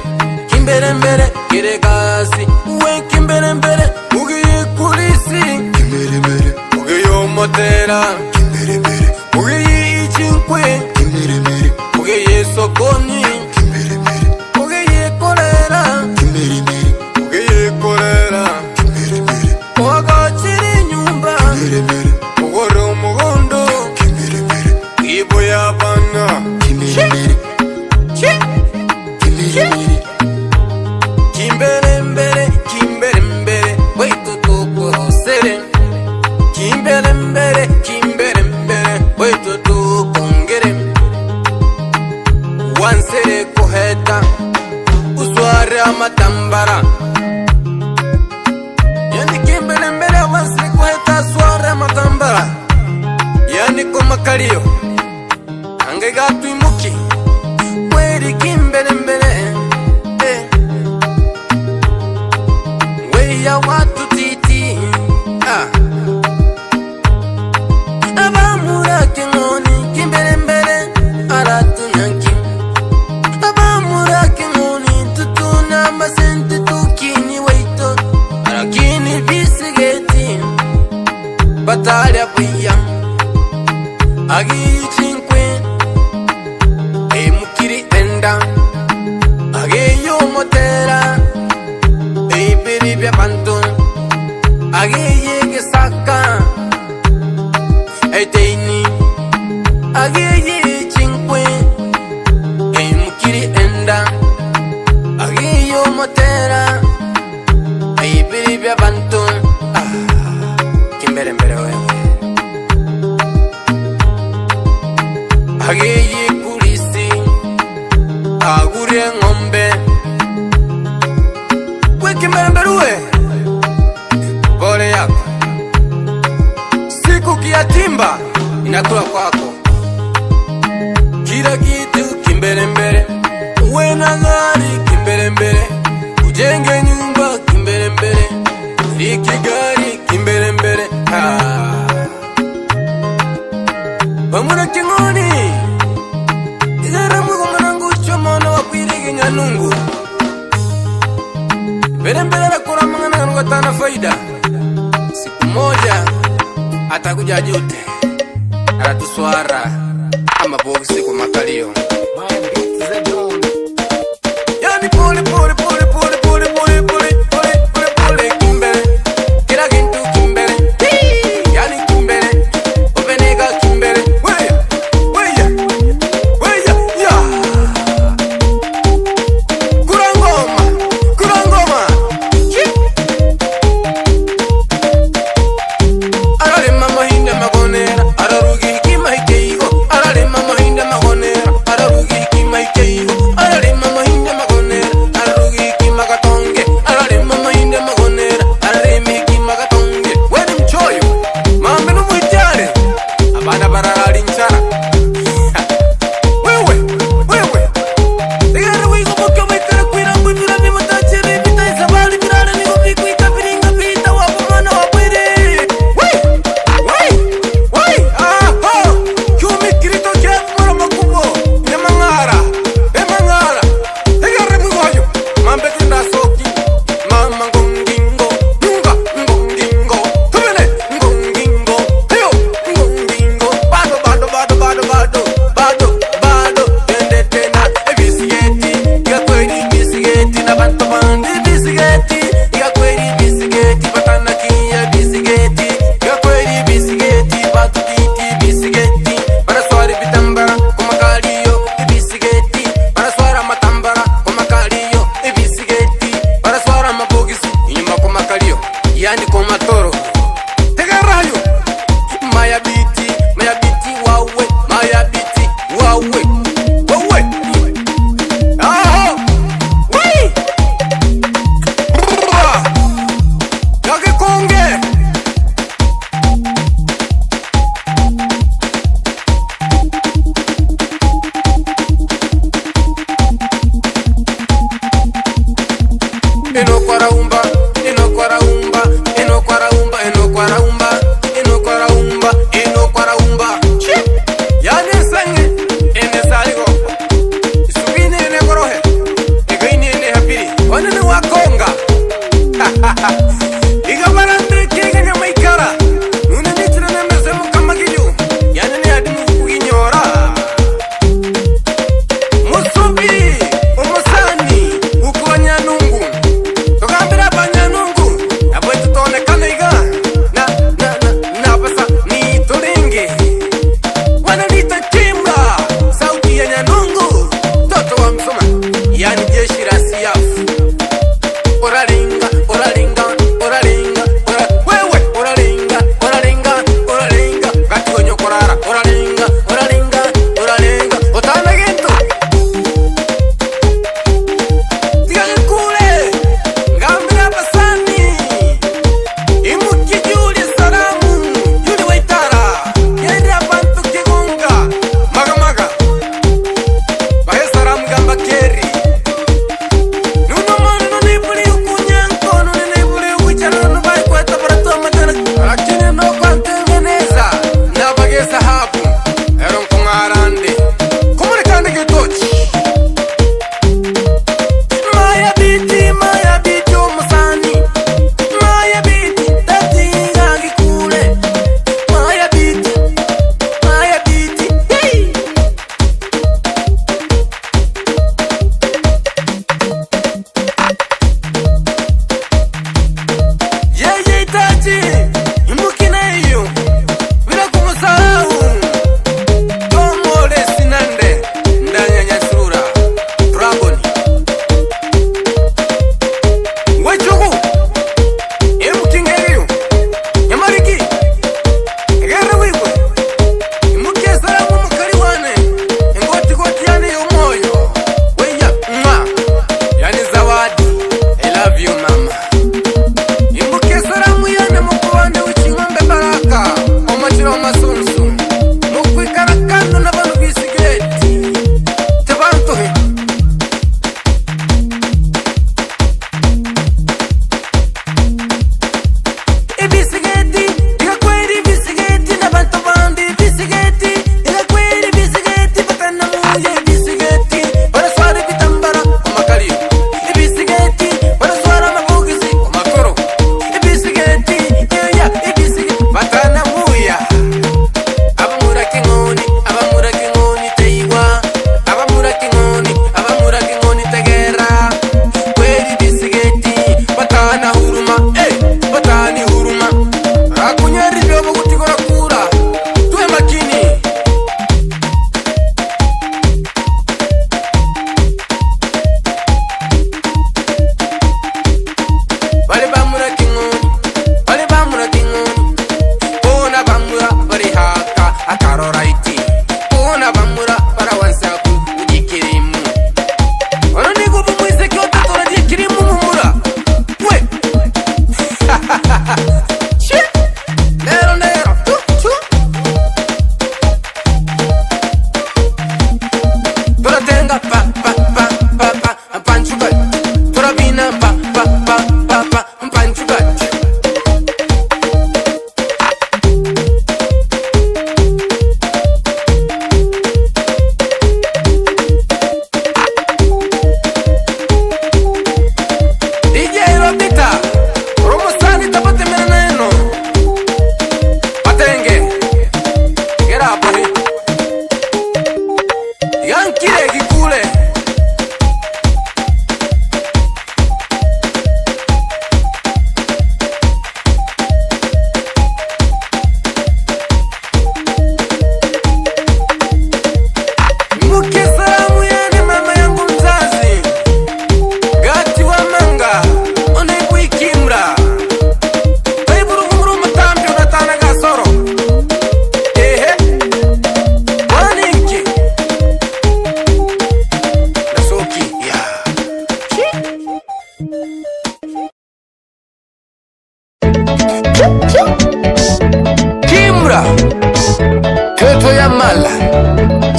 Kimbere mbere Kire kasi Uwe kimbere mbere Ugiye kulisi Kimbere mbere Ugiye motera Kimbere mbere Ugiye ichinkwe Kimbere mbere Ugiye sokoni Kimbere mbere Ugiye kolera Kimbere mbere Ugiye kolera Kimbere mbere Uagachiri nyumba Kimbere mbere Ugore umugondo Kimbere mbere Ibo yabana Kimbere mbere Kimbere mbere Kimbere mbere, kimbere mbere, wetu tukurosere. Kimbere mbere, kimbere mbere, wetu tukongere. Wansere kuheta, usware amatambara. Yani kimbere mbere, wansere kuheta, usware amatambara. Yani kumakalio, ange gatu imuki. Weri kimbere mbere. Ya watu titi Abamura kengoni kimbere mbere Aratunyanki Abamura kengoni tutuna masente tukini weito Arakini bisigeti Batalya buya Agi chinkwe Mukiri enda Agi yomotera Bibia bantu Ageye ke saka Eteini Ageye chinkwe Mukiri enda Ageyo motera Bibia bantu Kimbere mbere wewe Ageye kulisi Agure ngombe Kimbere mbere uwe Bole yako Siku kiatimba Inakula kwako Kila kitu kimbere mbere Uwe na gari kimbere mbere Ujenge nyumba kimbere mbere Riki gari kimbere mbere Bamuna kingoni Igara mwigo manangu chomono wakwirigi nyanungu Mbele mbele la kura mangana nukatana faida Siku moja atakuja jute Aratuswara Ama bogi siku makalio Yani pole pole pole pole pole pole pole pole pole pole kimbele Kila kintu kimbele Yani kimbele Openega kimbele Weya Weya Weya Ya Kurangoma Kurangoma Arare mama hinda magonera Ararugi hikima hikeigo Arare mama hinda magonera Ararugi hikima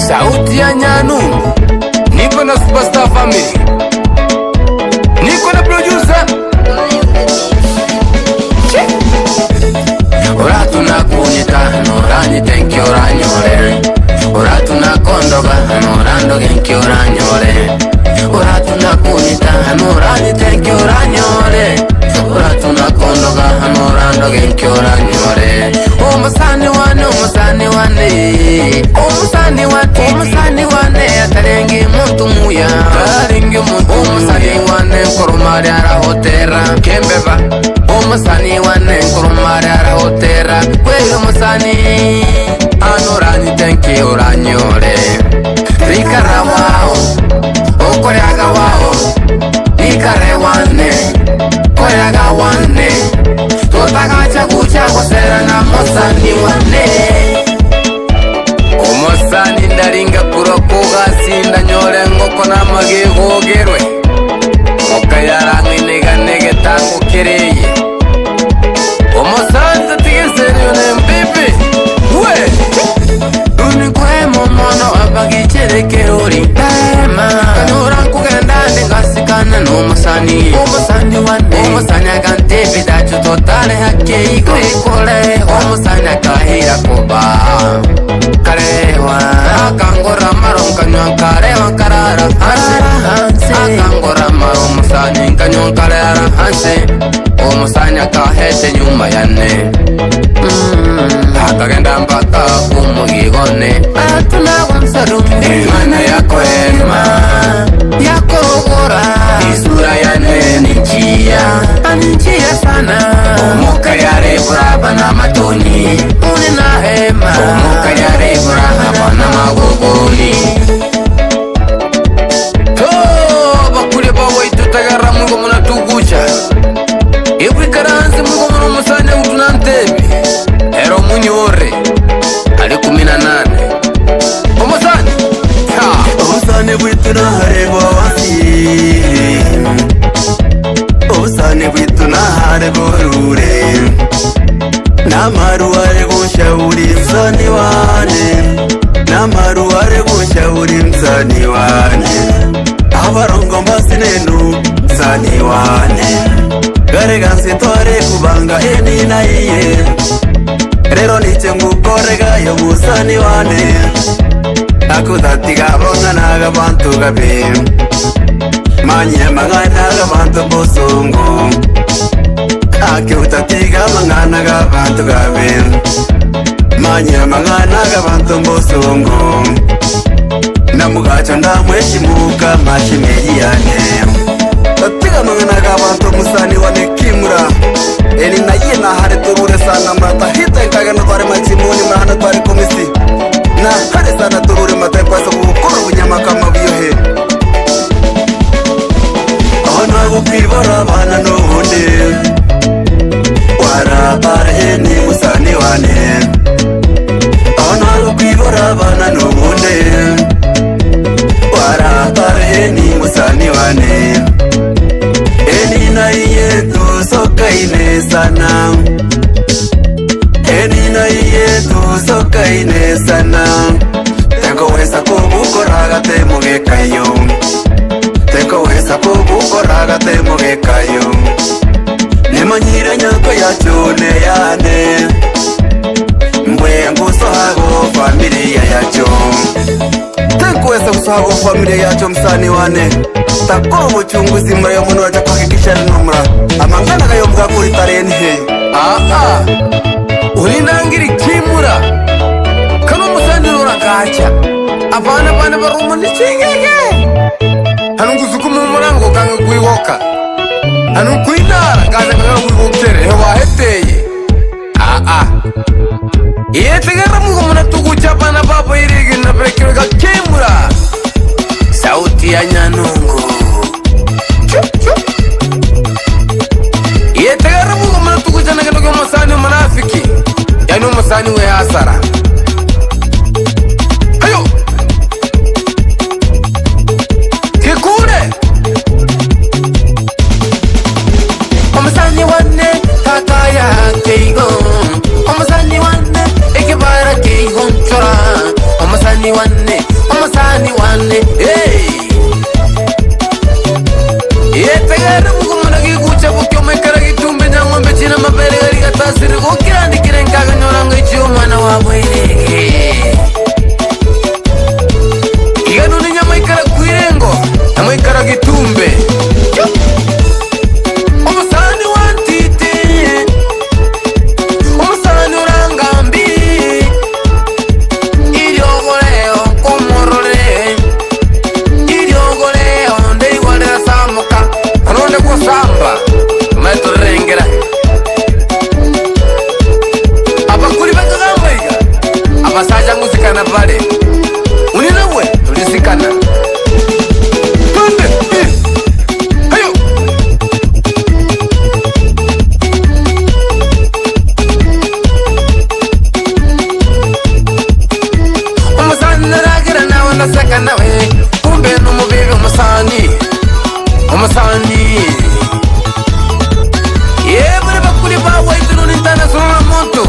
Sauti ya Nyanungu. Niko na Superstar Family. Niko na producer. Ora tunakunyita, norani thank you ranyore. Ora tunakondoga, norando thank you ranyore. Ora tunakunyita, norani thank you ranyore. Ora tunakondoga, norando thank you ranyore. Omusani wane, omusani wane. Omusani wane, omusani wane. Atarengi muntu muya, atarengi muntu. Omusani wane, koromari arahotera. Kembeba. Omusani wane, koromari arahotera. Kweli omusani, anorani tenki uranyore. Rikara wao, okoreaga wao. Rikare wane, koreaga wane. Totagacha kucha kosera na musani wane. Omusani ndaringa kurokuga sinda nyore ngoko na magigogerwe. Mokayarangi nege tango kireye. Omusani tigesere yone mbibi. We Unikwe momono abagichere kerori Daema Kanyuran kugenda ngasikana no musani. Omusani wane Omusani agante bidachu totale hake ikore. Omusani akahira koba Karewa Akangora maron kanyon karewa karara hanse. Akangora maron musani kanyon karara hanse. Omusani akahete nyuma yane. Akagenda mpaka kumugigone. Atuna wansarumbi Mana yako ema Yako gora Isura yane ninjia Aninjia sana Omuka yare braba na matoni. Unina ema Omuka yare braba na magogoni. Bakule bawa itutagara mungo muna tugucha. Ibwi karanzi mungo muna musane utunantebi. Ero munyore Ali 18. Omusani Omusani bwitu naharebwa wasi. Omusani bwitu naharebwa rure. Namaruare gushauri msani wane. Namaruare gushauri msani wane. Abarongo mbasi nenu msani wane. Gare gansi tore kubanga eni na iye. Rero niche ngukorega yo musani wane. Akudatiga bonga naga bantu gabe. Manye mangana naga bantu bosungu. Ake utatiga mangana ga bantu gabe. Manye mangana naga bantu bosungu. Namugacho ndamweshimuka mashimeji yane. Tatiga mangana ga bantu musani wane kimura. Eni na iye na hare turure sana mrata. Hita ikaga na tware maximoni mrahana tware komisi. Na hare sana turure mata ipasa kukuru bunyama kama biyohe. Ona gukibara bana nuhunde. Wara barheni musani wane. Ona gukibara bana nuhunde. Wara barheni musani wane. Eni na iye tu soka ine sana. Eni na iye tu soka ine sana. Teko wesa kubukoraga te mugekayo. Teko wesa kubukoraga te mugekayo. Nemanyire nyako ya chone yane. Mbwe nguso hago familia yacho. Teko wesa nguso hago familia yacho msani wane. Takoro muchunguzi mra yomuno wacha kuhakikisha numra. Amangana kayo mga kuri tareni he. Ulinangiri kimura. Kama musani lura kacha. Apana pana barumu ni chingege. Hanungusukumu murango kanga kuiwoka. Hanunkuinara kaza kanga kuiwokere. Hewa heteye. Iye tegara mungo muna tukucha pana baba irigi na prekiro ka kimura. Sauti ya Nyanungu. Iye tegara mungo muna tukucha na kanoge umusani umunafiki. Yani umusani we hasara. Hayo Kikure Omusani wane Takaya keigo. Omusani wane Ekibara keigo nchora. Omusani wane abasaja ngusikana pale uninawe tulisikana twende hayo umusani naragira nawe ndaseka nawe kumbe n'umubibi umusani yebure bakuri bawe itunu international moto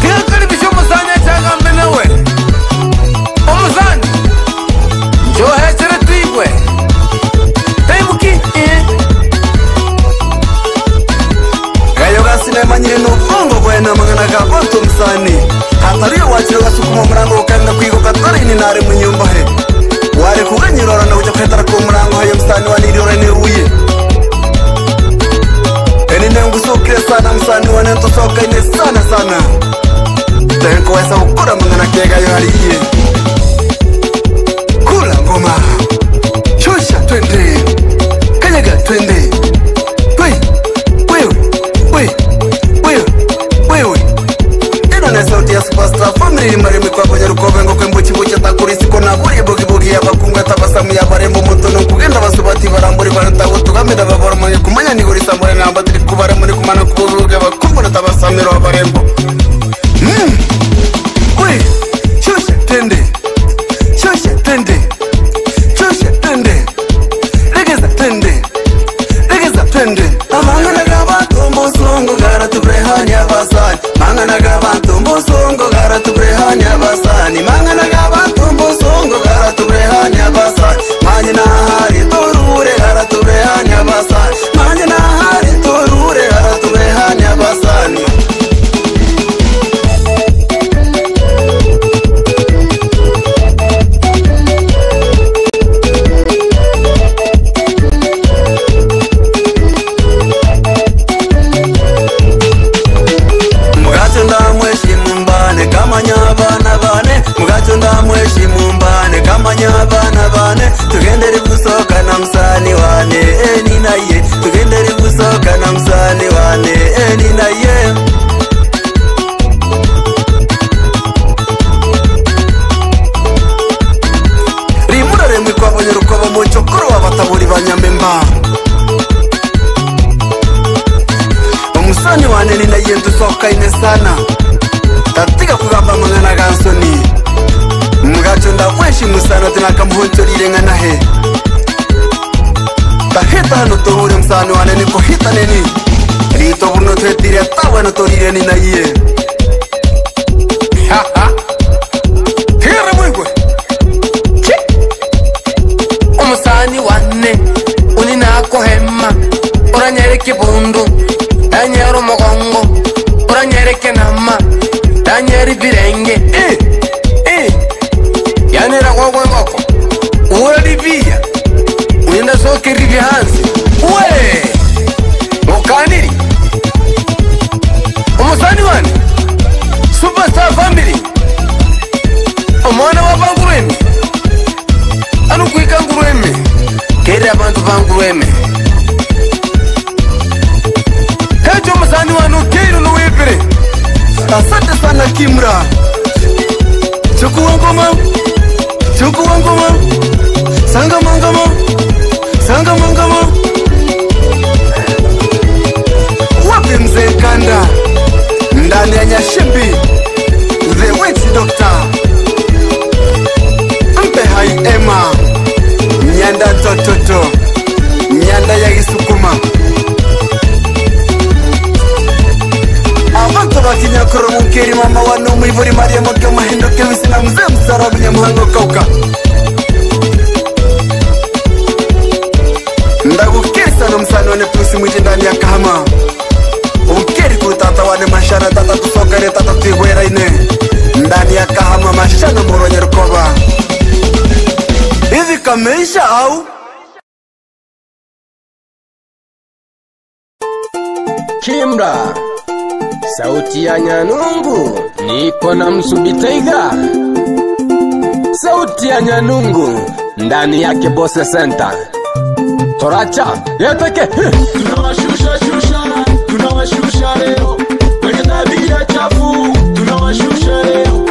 kirakaribisha umusani acagambe nawe umusani njohecere twigwe taimuki gayo gasinema nyine n'ubwongo bwena mangana ga boto umusani hatariyo wakira gasukuma umurango ukanga kwigo katarini nare mu nyumba he ware kuganyirora na ujya kwetara ku murango hayo musani wanirora neruye eni nengu sokire sana musani wanento soka ine sana tenko wesa ukura mangana kega yo hariye kula ngoma shusha twende kanyaga twende sauti ya superstar family marembe kwa bonya rukobengo kwembuchi bucha takurisi kona buri bogi yabakunga tabasamu yabarembo mutono kugenda basubati baramburi baratawo tugameda baboromanye kumanya ni guri sambore namba tiri kubara muri kumana kuburuga bakumva tabasamiro abarembo we shosha tende regeza tende amangana gabato mbosongo gara tubrehani abasani mangana gabato mbosongo gara tubrehani abasani mangana gabato mbosongo gara tubrehani abasani manyina hari torure gara tubrehani abasani manyina hari torure gara tubrehani abasani abana bane tugendere gusoka na msani wane eni naye tugendere gusoka na msani wane eni naye rimura remwe kwa banyarukoba mu cyokoro wabataburi banyamemba umusani wane ni naye ndusoka ine sana tatiga kugamba mangana gansoni mugacho ndakweshi musana tinakamuhontorire ngana he tahita hano tohure musani wane niko hita neni rito buno twetire tawe no torire ni naye kira mwigwe umusani wane uni nako hema uranyereke bundu danyera umugongo uranyereke nama danyera ibirenge yanera kwakwe ngoko uraribia uenda soke ribi hansi we mukaniri umusani wane superstar family umwana wa Bangurweme anu kwika Ngurweme kere abantu Bangurweme hejo umusani wane ukeiru nuwipire asante sana Kimra chukua ngoma sanga mangama wapi mzee Kanda ndani ya Nyashimbi the witch doctor mpe hai Emma nyanda tototo nyanda ya Isukuma abantu bakinyakoro mukeri mama wano mwivuri Maria moke mahindo kebisi na mzee msarabu nyamuhango kauka ndagukesa no msano wane pusi mwiji ndani ya Kahama ukeri kutata wane mashana tata tusokere tata tuigwera ine ndani ya Kahama mashana moro nyerukoba hivi kameisha au Kimra sauti ya Nyanungu niko na Msubitaiga sauti ya Nyanungu ndani yake Bose Center Toracha yeteke tunawashusha leo kwenye tabia chafu tunawashusha leo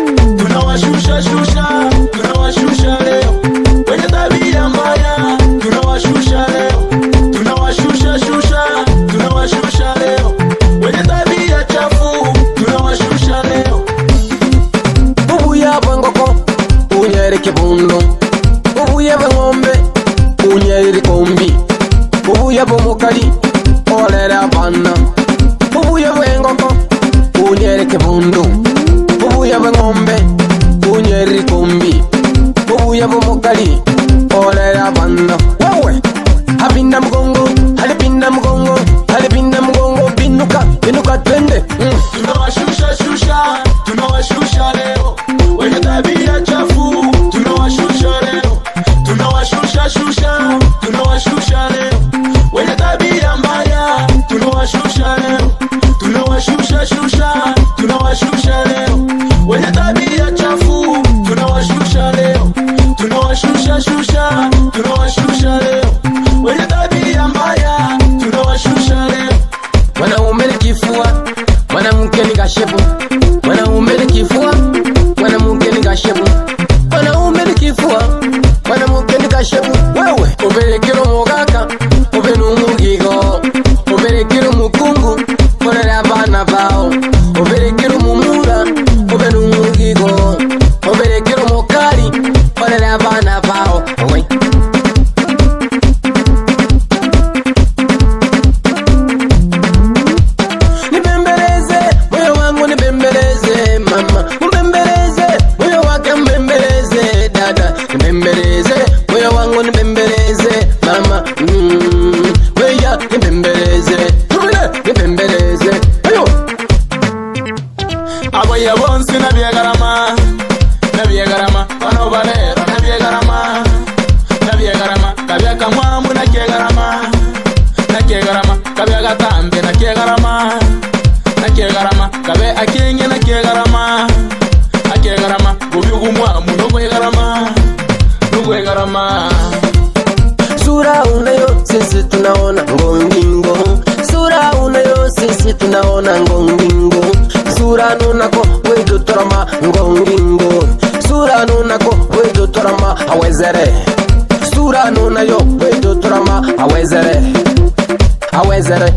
Nabiegarama, Nabiegarama, Pano Valero, Nabiegarama, Nabiegarama, Kabiaka Mamu, Nakiegarama, Nakiegarama, Kabiaka Tambe, Nakiegarama, Nakiegarama, Kabe Aking, Nakiegarama, Akiegarama, Gubugumwa, Munuegarama, Nuegarama. Sura unayo sisi tunaona ngongingo, sura unayo sisi tunaona ngongingo, sura nunako wedo torama ngongingo, sura nunako wedo torama awezere, sura nunayo wedo torama awezere, awezere,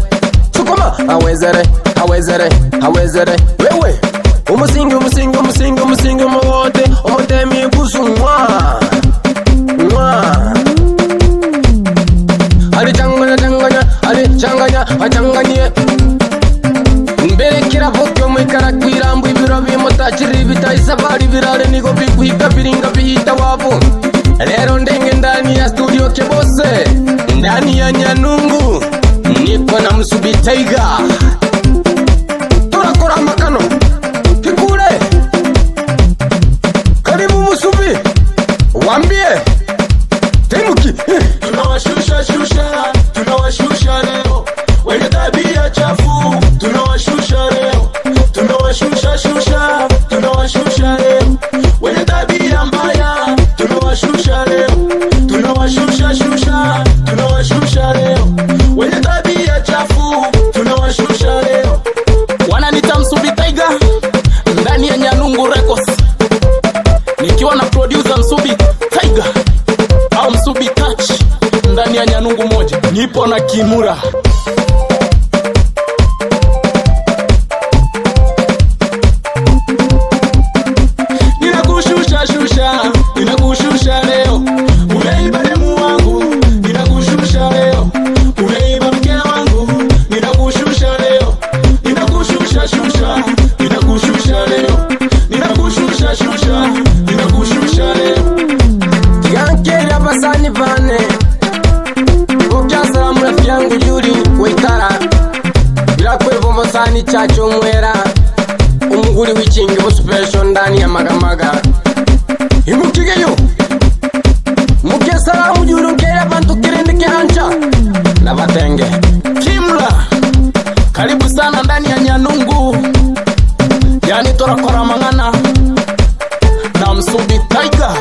sukuma awezere, awezere, awezere, wewe umusingi umusingi umusingi umusingi umuwote umute migusu mwa mwa. Ali changanya changanya, ali changanya achanganye. Mbere kira vokyo mwikara kwirambu ibiro bimutachiri bitaisafari birare nigo bikuhika biringa bihita wapo. Lero ndenge ndani ya studio Kebose, ndani ya Nyanungu, niko na Msubi Tiger. Turakora makano kikule, karibu Msubi, wambie temuki. Tunawashusha shusha, tunawashusha leo, wenye tabia chafu, tunawashusha leo, tunawashusha shusha, tunawashusha leo, wenye tabia mbaya, tunawashusha leo, tunawashusha shusha, tunawashusha leo, wenye tabia chafu, tunawashusha leo. Wananiita Msubi Tiger, ndani ya Nyanungu Records, nikiwa na producer Msubi Tiger au Msubi Touch, ndani ya Nyanungu moja, nipo na Kimura. Ninakushusha shusha, ninakushusha leo, umeiba demu wangu, ninakushusha leo, umeiba mke wangu, ninakushusha leo, ninakushusha shusha, ninakushusha leo, ninakushusha shusha, ninakushusha leo. Yankera basani bane Ukiasa mrafi yangu Yuri Waitara Bila kwevo mosani chacho mwera Umuguri wichingi special ndani ya magamaga Imukigeyo Mukia salamu Yuri nkera bantu kirindike hancha Na batenge Kimla, karibu sana ndani ya Nyanungu, yani turakora mangana na Msubi Tiger.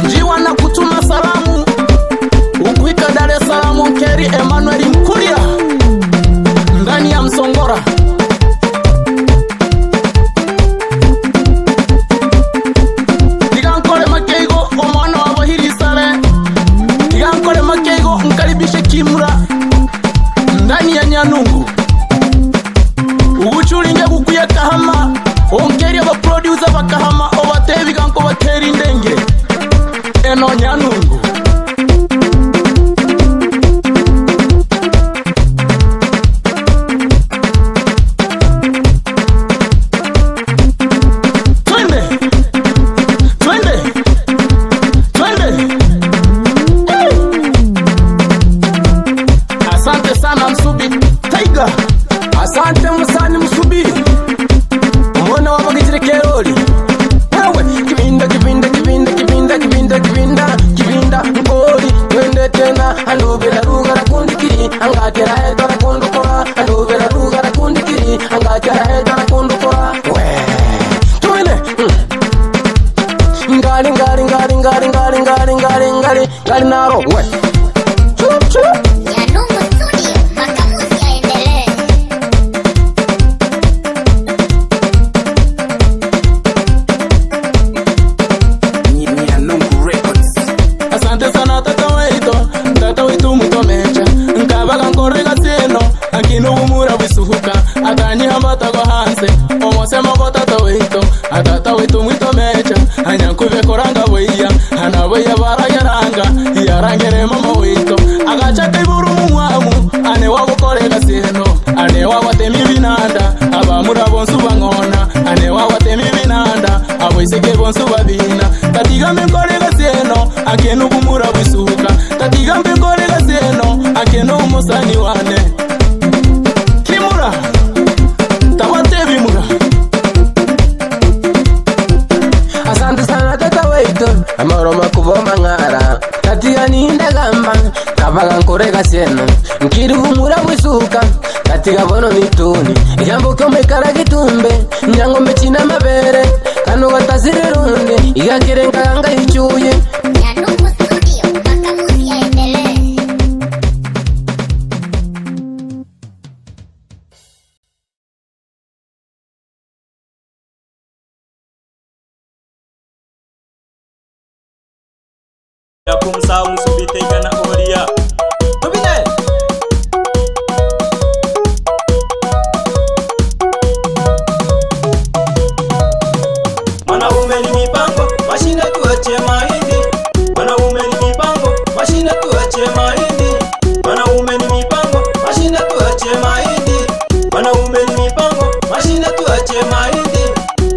Njiwa na kutuma salamu ukuika Dar es Salaam, Keri Emmanuel Mkuria ndani ya Msongora. Tigankole Makeigo omwana wabo hirisale, Tigankole Makeigo mkaribishe Kimura ndani ya Nyanungu. Uguchulinge gukuye Kahama, onkeri aba producer bakahama obatebi kanko bateri ndenge eno Nyanungu. Twende, twende, twende. Asante sana Msubi Tiger. Asante musani Msubi Mwana wabagitire keroli Wewe kibinda kibinda kibinda kibinda kibinda kibinda Kibinda mkoli Twende tena Andubira rugara kundikiri Angatera hedara kundukora Andubira rugara kundikiri Angatera hedara kundukora Twende Ngali ngali ngali ngali ngali ngali ngali ngali Ngali naro we Chup chup Nyanungu Studio, makamuzi yaendelee. Nyanungu Records. Asante sana tata wetu mutomecha, nkabaga nkorega seno, akino umura wisuhuka, atanyiha go hanse, omosema go tata wetu mutomecha, anyankube koranga weya, anaweya barayaranga, yarangere mama wetu, agachate buru mwamu, ane wabo korega seno, ane wabo temi binanda, abamura bonsu bangona, ane wabo temi binanda, omwiseke bonsu babina tatigambe nkorega sieno akeno kumura bwisuka tatigambe nkorega sieno akeno umusani wane kimura tabatebimura. Asante sana tata weito amaroma kuboma ngara tatiga ninda gamba kabaga nkorega sieno nkiri humura bwisuka tatiga bono mituni ijambo kyomekara gitumbe nyango mechina mabere kano gatazire runde igakirenga ganga ichuye Nyanungu Studio, makamuzi yaendelee. ya kumsa musubite gana oria tubine wanaume ni mipango mashine tuache mahindi wanaume ni mipango mashine tuache mahindi wanaume ni mipango mashine tuache mahindi wanaume ni mipango mashine tuache mahindi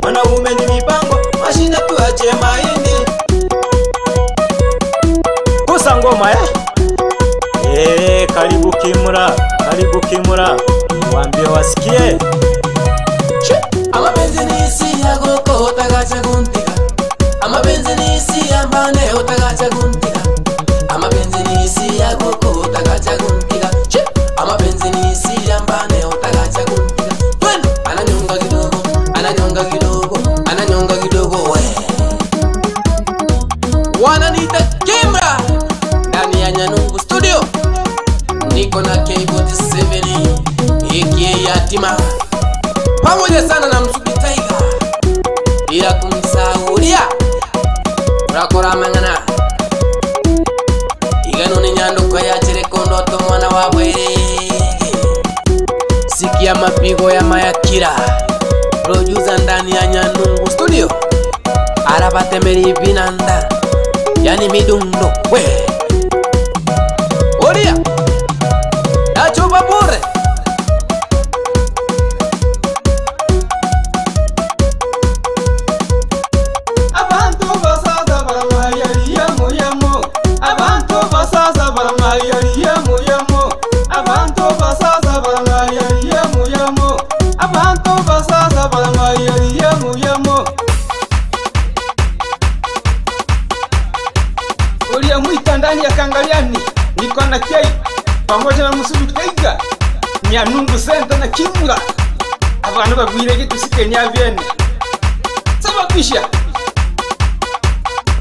wanaume ni mipango mashine tuache mahindi kusa ngoma karibu kimura waambie wasikie amapenzi ni isi yagoko utagacha guntiga amapenzi ni isi yambane utagacha guntiga amapenzi ni isi yagoko utagacha guntiga amapenzi ni isi yambane utagacha guntiga twende ananyonga kidogo ananyonga kidogo ananyonga kidogo we wananiita Kimra ndani ya Nyanungu Studio niko na K47 hiki yatima pamoja sana na Msubi Tiger bila kumsaulia urakora mangana igano ni nyando kwa ya chirekondoto mwana wa bwere sikia mapigo ya Mayakira producer ndani ya Nyanungu Studio arabatemeri binanda yani midundo we oria achuba bure Abantu basaza baramayariya muyamo abantu basaza baramayariya muyamo abantu basaza baramayariya muyamo abantu basaza baramayariya muyamo Ulia mwita ndani ya Kangaliani niko na Kei pamoja na Msubi Tiger Nyanungu Center na Kimura abantu bagwire gitusike nyavyene sababisha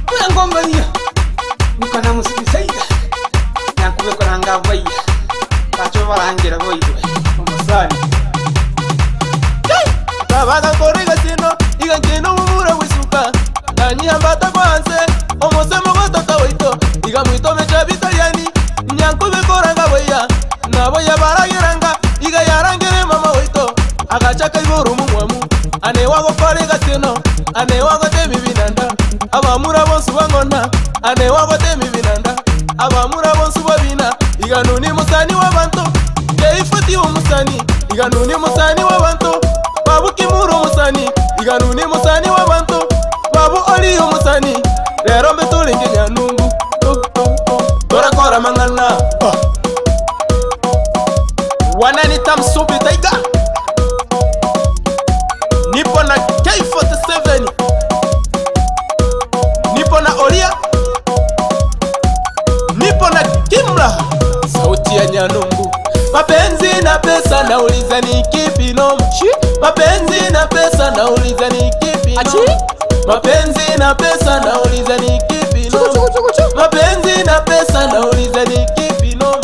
kuna ngomba niyo niko na Msubi Tiger nakube ko nanga baya bacho barangira boywe umusani tabaga korega sino igakeno mumura wisuka nani ambata kwanze omosemo gotoka waito igamwito mecha bitaliani nyankube koranga boya naboya baragiranga iga yarangere mama waito agachaka iburu mumwamu anewago korega sino anewago temi binanda abamura bonsu bangona anewago temi binanda abamura bonsu babina iganuni musani wabantu keifuti umusani iganuni musani wabantu babu kimuru musani iganuni musani wabantu babu oli umusani lero mbetulinge Nyanungu torakora mangana wananita Msubi Tiger nipo na K47 nipo na Oria nipo na Kimra sauti ya Nyanungu mapenzi na pesa nauliza ni kipi noma mapenzi na pesa nauliza ni kipi noma mapenzi na pesa nauliza ni kipi noma mapenzi na pesa nauliza ni kipi noma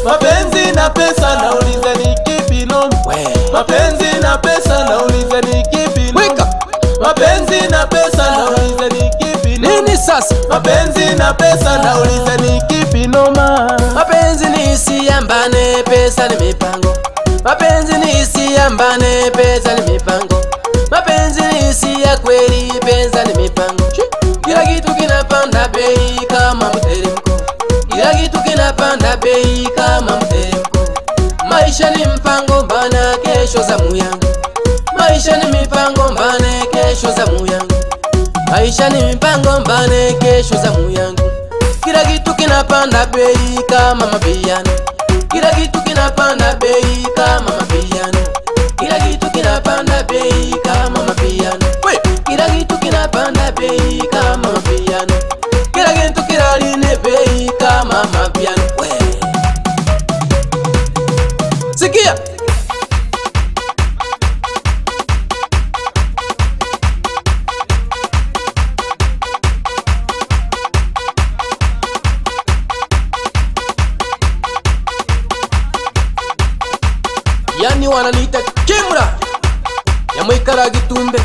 mapenzi na pesa nauliza ni kipi noma mapenzi na pesa nauliza ni kipi noma mapenzi na pesa nauliza ni kipi nini sasa mapenzi na pesa nauliza ni kipi noma mapenzi ni isi yambane pesa ni mipango mapenzi ni isi yambane pesa ni mipango mapenzi ni isi ya kweli pesa ni mipango kila kitu kinapanda bei kama mteremko kila kitu kinapanda bei kama mteremko maisha ni mpango mbana kesho zamu yangu maisha ni mipango mbane kesho zamu yangu maisha ni mipango mbane kesho zamu yangu. Kila kitu kinapanda bei kama mapiano. Kila kitu kinapanda bei kama mapiano. Kila kitu kinapanda bei kama mapiano. Kila kitu kinapanda bei kama mapiano. Kila kitu kinaline bei kama mapiano. Sikia. Yani wananiita Kimura ya mwikara Gitumbe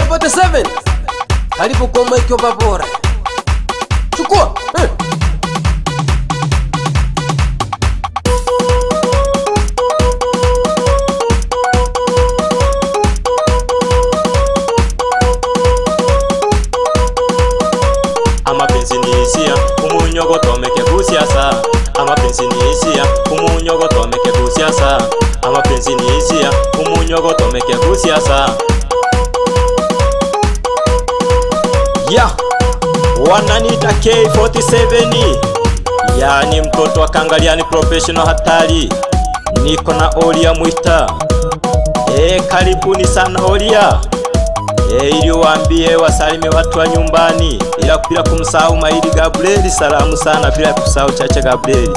47 haribu kwa mwekyo babora. Chukua Amapenzi ni hisia, umunyogo tomeke kusiasa. Amapenzi ni hisia, umunyogo tomeke kusiasa. Amapenzi ni hisia, umunyogo tomeke kusiasa. Ya wananiita K47, yani mtoto wa Kangaliani professional hatari. Niko na Olia Mwita. Karibuni sana Olia. Ili waambie wasalime watu wa nyumbani, ila bila kumsahau Maidi Gabriel. Salamu sana bila kusahau Chacha Gabriel.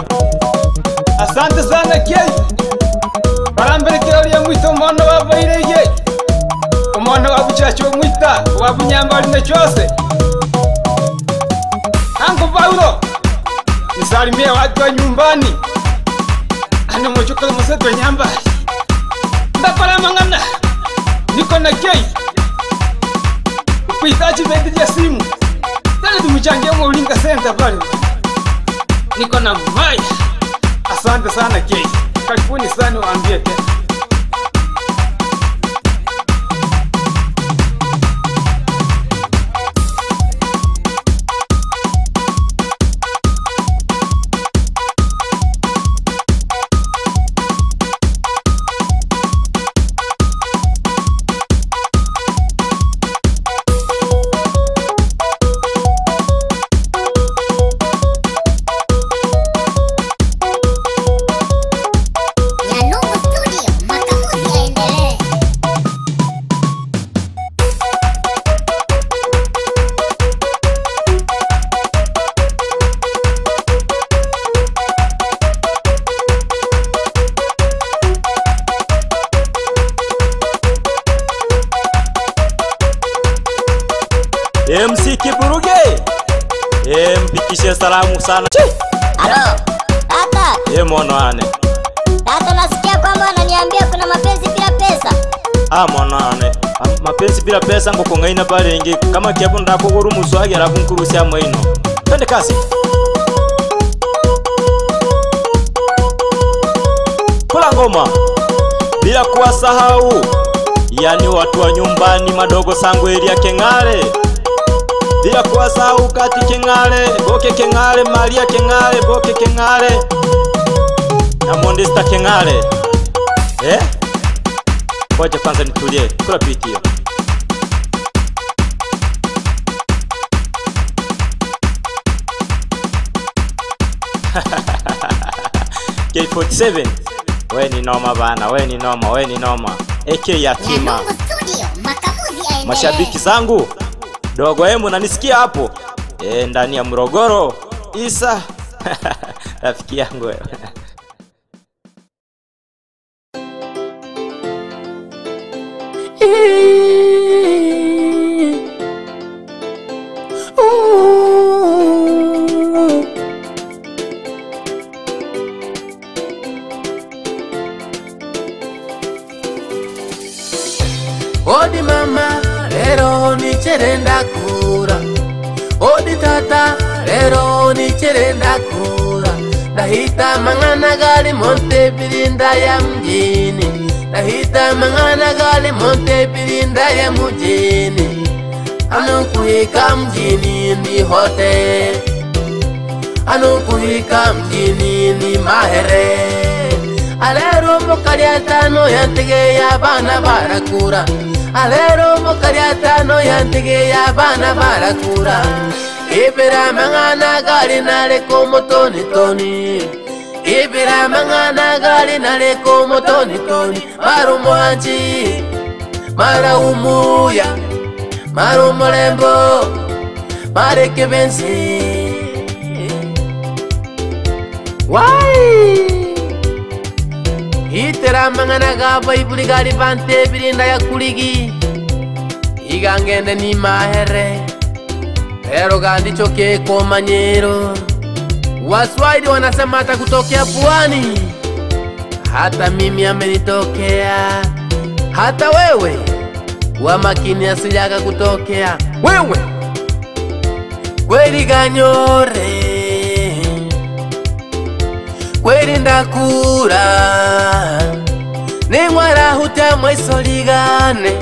Asante sana Kei. Barambere Olia Mwita umwana wabaireye. Umwana wabuchacho Mwita wabunyambali na chose. Ango Paulo. Nisalimie watu wa nyumbani. Ana mochoka mseto nyambali. Ndapala mangana. Niko na Kei. Kuhitaji bedi ya simu. Tena tumchangie Maulinga Center pale. Niko na Maya. Asante sana Kei. Karibuni sana waambie tena. MC Kiburuge. Mpikishe salamu sana. Halo, tata. Mwanane. Tata, nasikia kwamba ananiambia kuna mapenzi bila pesa. Mwanane. Mapenzi bila pesa ngo kongaina pale ingi. Kama kiapo ndako guru muswagi arabu nkurusia mwaino. Twende kasi. Kula ngoma. Bila kuwasahau, yani watu wa nyumbani madogo sangu Elia Kengale. Bila kuwasahau Kati Kengale, Boke Kengale, Maria Kengale, Boke Kengale na Mondesta Kengale. Ngoja kwanza nitulie. Kula piti hiyo. K47. We ni noma bana, we ni noma, we ni noma. Eke yatima. Mashabiki zangu, dogo hemu nanisikia hapo? Ndani ya Morogoro. Isa. Rafiki yangu wewe. Odi mama, lero ni cherenda kura. Odi tata, lero ni cherenda kura. Dahita mangana gali monte pirinda ya mjini. Dahita mangana gali monte pirinda ya mjini. Anukuhika mjini ni hotel. Anukuhika mjini ni mahere. Alero mokari atano yantege ya bana barakura. alero mukariatano yantege yabana barakura ibira mangana gali nale komotoni toni ibira mangana gali nale komotoni toni marumuanji mara umuya marumulembo mareke benzi wai itera mangana gaba ibuli gali bante birinda ya kuligi igangende ni mahere pero gandi choke kwa manyero Waswahili wanasema hata kutokea puani hata mimi amenitokea hata wewe wa makini asiliaka kutokea wewe kweli ganyore kweli ndakura ningwara huta mwisoligane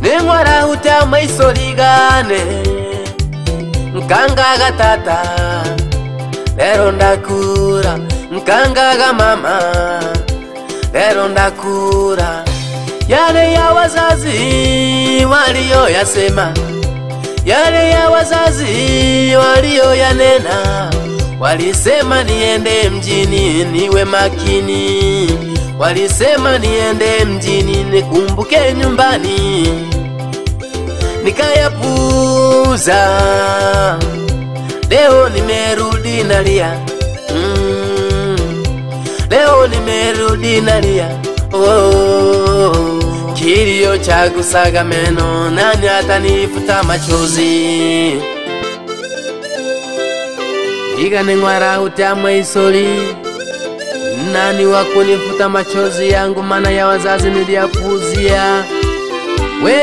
ningwara huta mwisoligane nkangaga tata lero ndakura nkangaga mama lero ndakura yale ya wazazi walio yasema yale ya wazazi walio yanena walisema niende mjini niwe makini walisema niende mjini nikumbuke nyumbani nikayapuza leo nimerudi nalia leo nimerudi nalia kilio cha kusaga meno nani atanifuta machozi igane ngwara utamwa isoli nani wakunifuta machozi yangu mana ya wazazi niliyapuzia we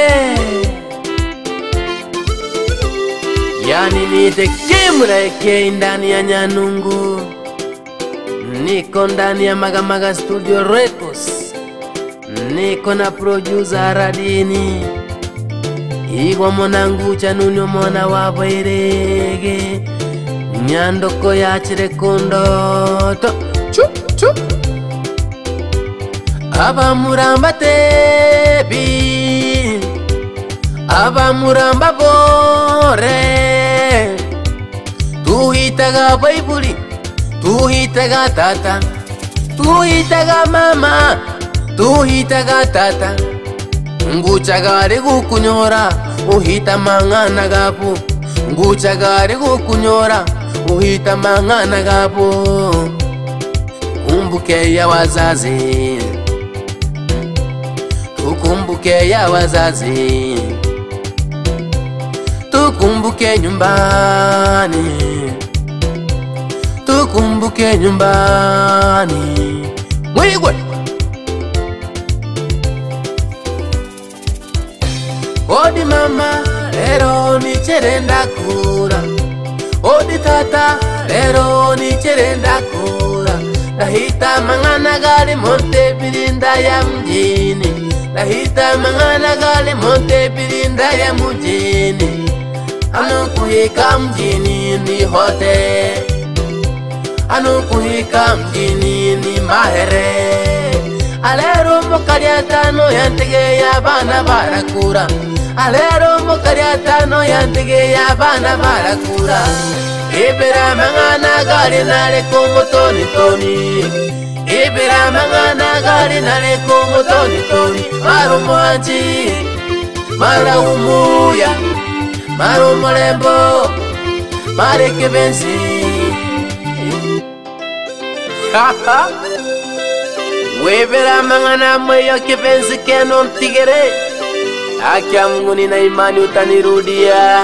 yani nite kimreke ndani ya Nyanungu niko ndani ya Magamaga Studio Records niko na producer Radini igwa monangu chanunyo mona wabairege nyandoko yachire kundoto chu chu abamuramba tebi abamuramba bore tuhitaga baibuli tuhitaga tata tuhitaga mama tuhitaga tata nguchagare gukunyora uhita mangana gapu nguchagare gukunyora uhita mangana gapu kumbuke ya wazazi tukumbuke ya wazazi tukumbuke nyumbani tukumbuke nyumbani mwigwe odi mama lero nicherenda kura odi tata lero nicherenda kura lahita mangana gali monte birinda ya mjini lahita mangana gali monte birinda ya mjini anukuhika mjini ni hote anukuhika mjini ni mahere alero mokariatano yantege ya bana barakura alero mokariatano yantege ya bana barakura ibira mangana gali nale komotoni toni ibira mangana gali nale komotoni toni marumuanji mara umuya marumulembo mareke benzi webera mangana mweyo kipenzi keno mtigere akia Mungu nina imani utanirudia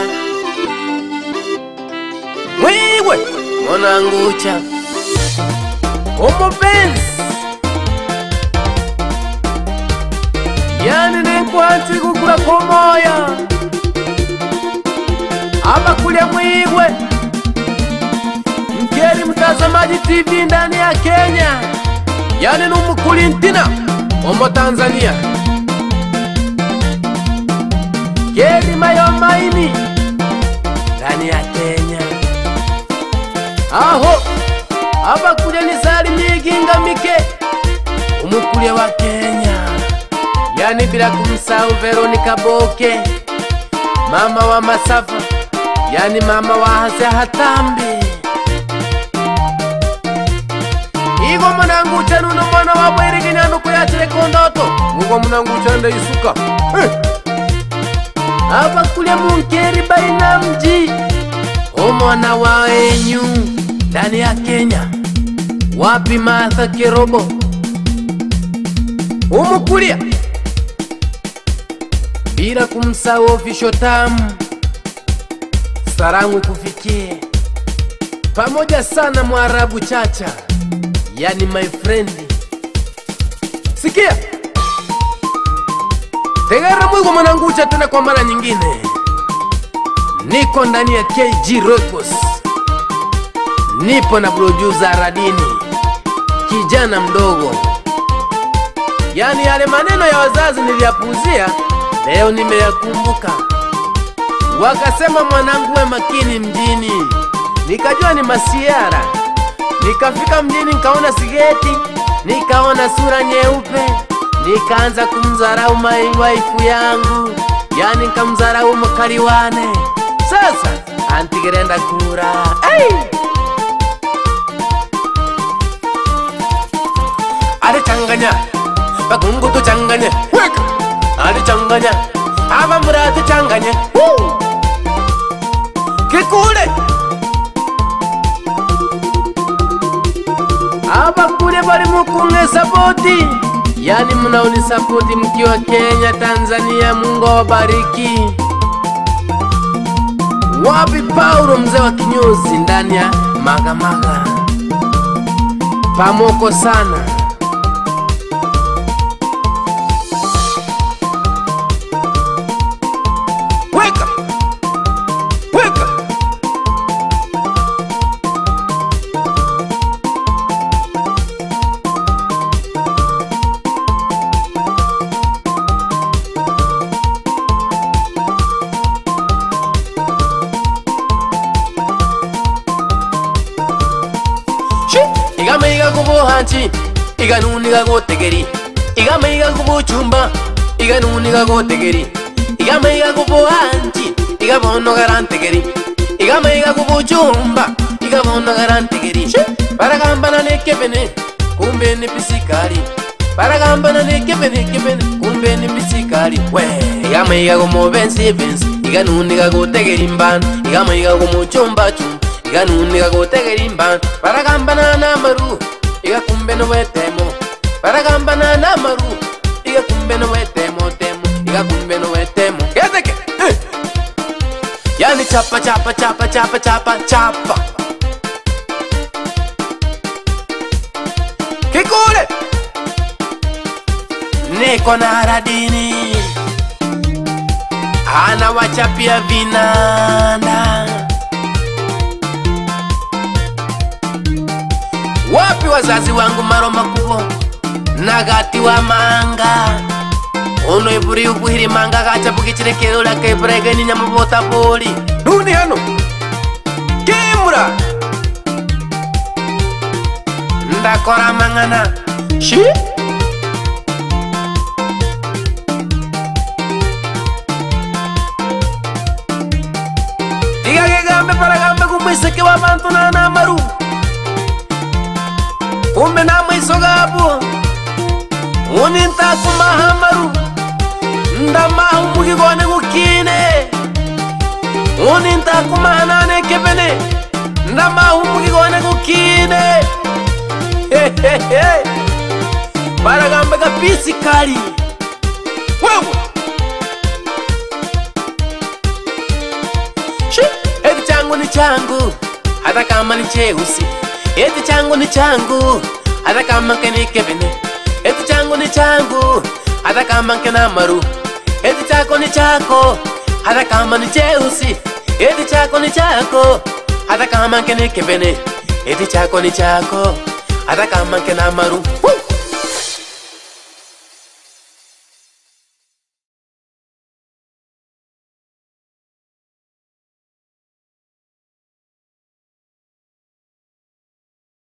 mwiwe mwanangucha umupenzi yani nikwanti kukura komoya ama kulia mwiwe mkeri mtazamaji TV ndani ya Kenya yani numukulintina omo Tanzania Keri mayo maini ndani ya Kenya aho aba kulia ni sali miginga mike umukulia wa Kenya yani bila kumsahau Veronica Boke, mama wa Masafa, yani mama wa Hase Hatambi. Igo mwanangu chanuno mwana wa Bwiri Kinyano kuyachire kondoto Mugo mwanangu chanda isuka Aba kule munkeri baina mji Omwana wa enyu ndani ya Kenya. Wapi Martha Kirobo umukulia bila kumsahau Official Tamu. Salamu kufikie pamoja sana Mwarabu Chacha, yani my friend. Sikia tegara mwigo mwanangu tena kwa mara nyingine. Niko ndani ya KG Records, nipo na producer Radini, kijana mdogo. Yani yale maneno ya wazazi niliyapuuzia, leo nimeyakumbuka. Wakasema mwanangu we makini mjini, nikajua ni masiara. Nikafika mjini nikaona sigeti, nikaona sura nyeupe, nikaanza kumdharau my wife yangu, yani nikamdharau mkaliwane. Sasa antigerenda kura ale changanya bagungu tu changanya weka ale changanya aba murate changanya kikule aba kule bali mukunge sapoti, yani mnaoni sapoti mkiwa Kenya, Tanzania. Mungu wabariki. Wapi Paulo mzee wa kinyozi ndani ya Magamaga, pamoko sana. Weka weka igama iga kubuhanchi iganuni gagotegeri, igama iga kubuchumba iganuni gagotegeri, igama iga kubuhanchi igabono garantegeri, igama iga kubuchumba igabono garantegeri. Baragambana nekebene kumbe ni pisikari, baragambana nekebene kumbe ni pisikari. We igama iga kumobensi events iganuni gagotegeri mban, igama iga kumuchumba chumba iganuni gagotegeri mban. Baragambana na maru iga kumbe no wetemo, baragambana na maru iga kumbe no wetemo temo, iga kumbe no wetemo gezeke yani chapa chapa chapa chapa chapa chapa kikule. Niko na Radini ana wachapia vinanda. Wapi wazazi wangu Maroma kubo nagati wa manga ono iburi ubuhiri manga gacha bukichirekero la kebrege ni nyamubota poli nuni hano kimura ndakora mangana shi gambe para gambe kumbise ke wa mantu na maru kumbe na mwiso gabu uninta kumahamaru ndamahu mugigone gukine uninta kumahanane kebene ndamahu mugigone gukine baragambe kapisi kali wewe eti changu ni changu hata kama ni cheusi, eti changu ni changu hata kama keni kebene, eti changu ni changu hata kama kena maru, eti chako ni chako hata kama ni cheusi, eti chako ni chako hata kama keni kebene, eti chako ni chako hata kama kena maru.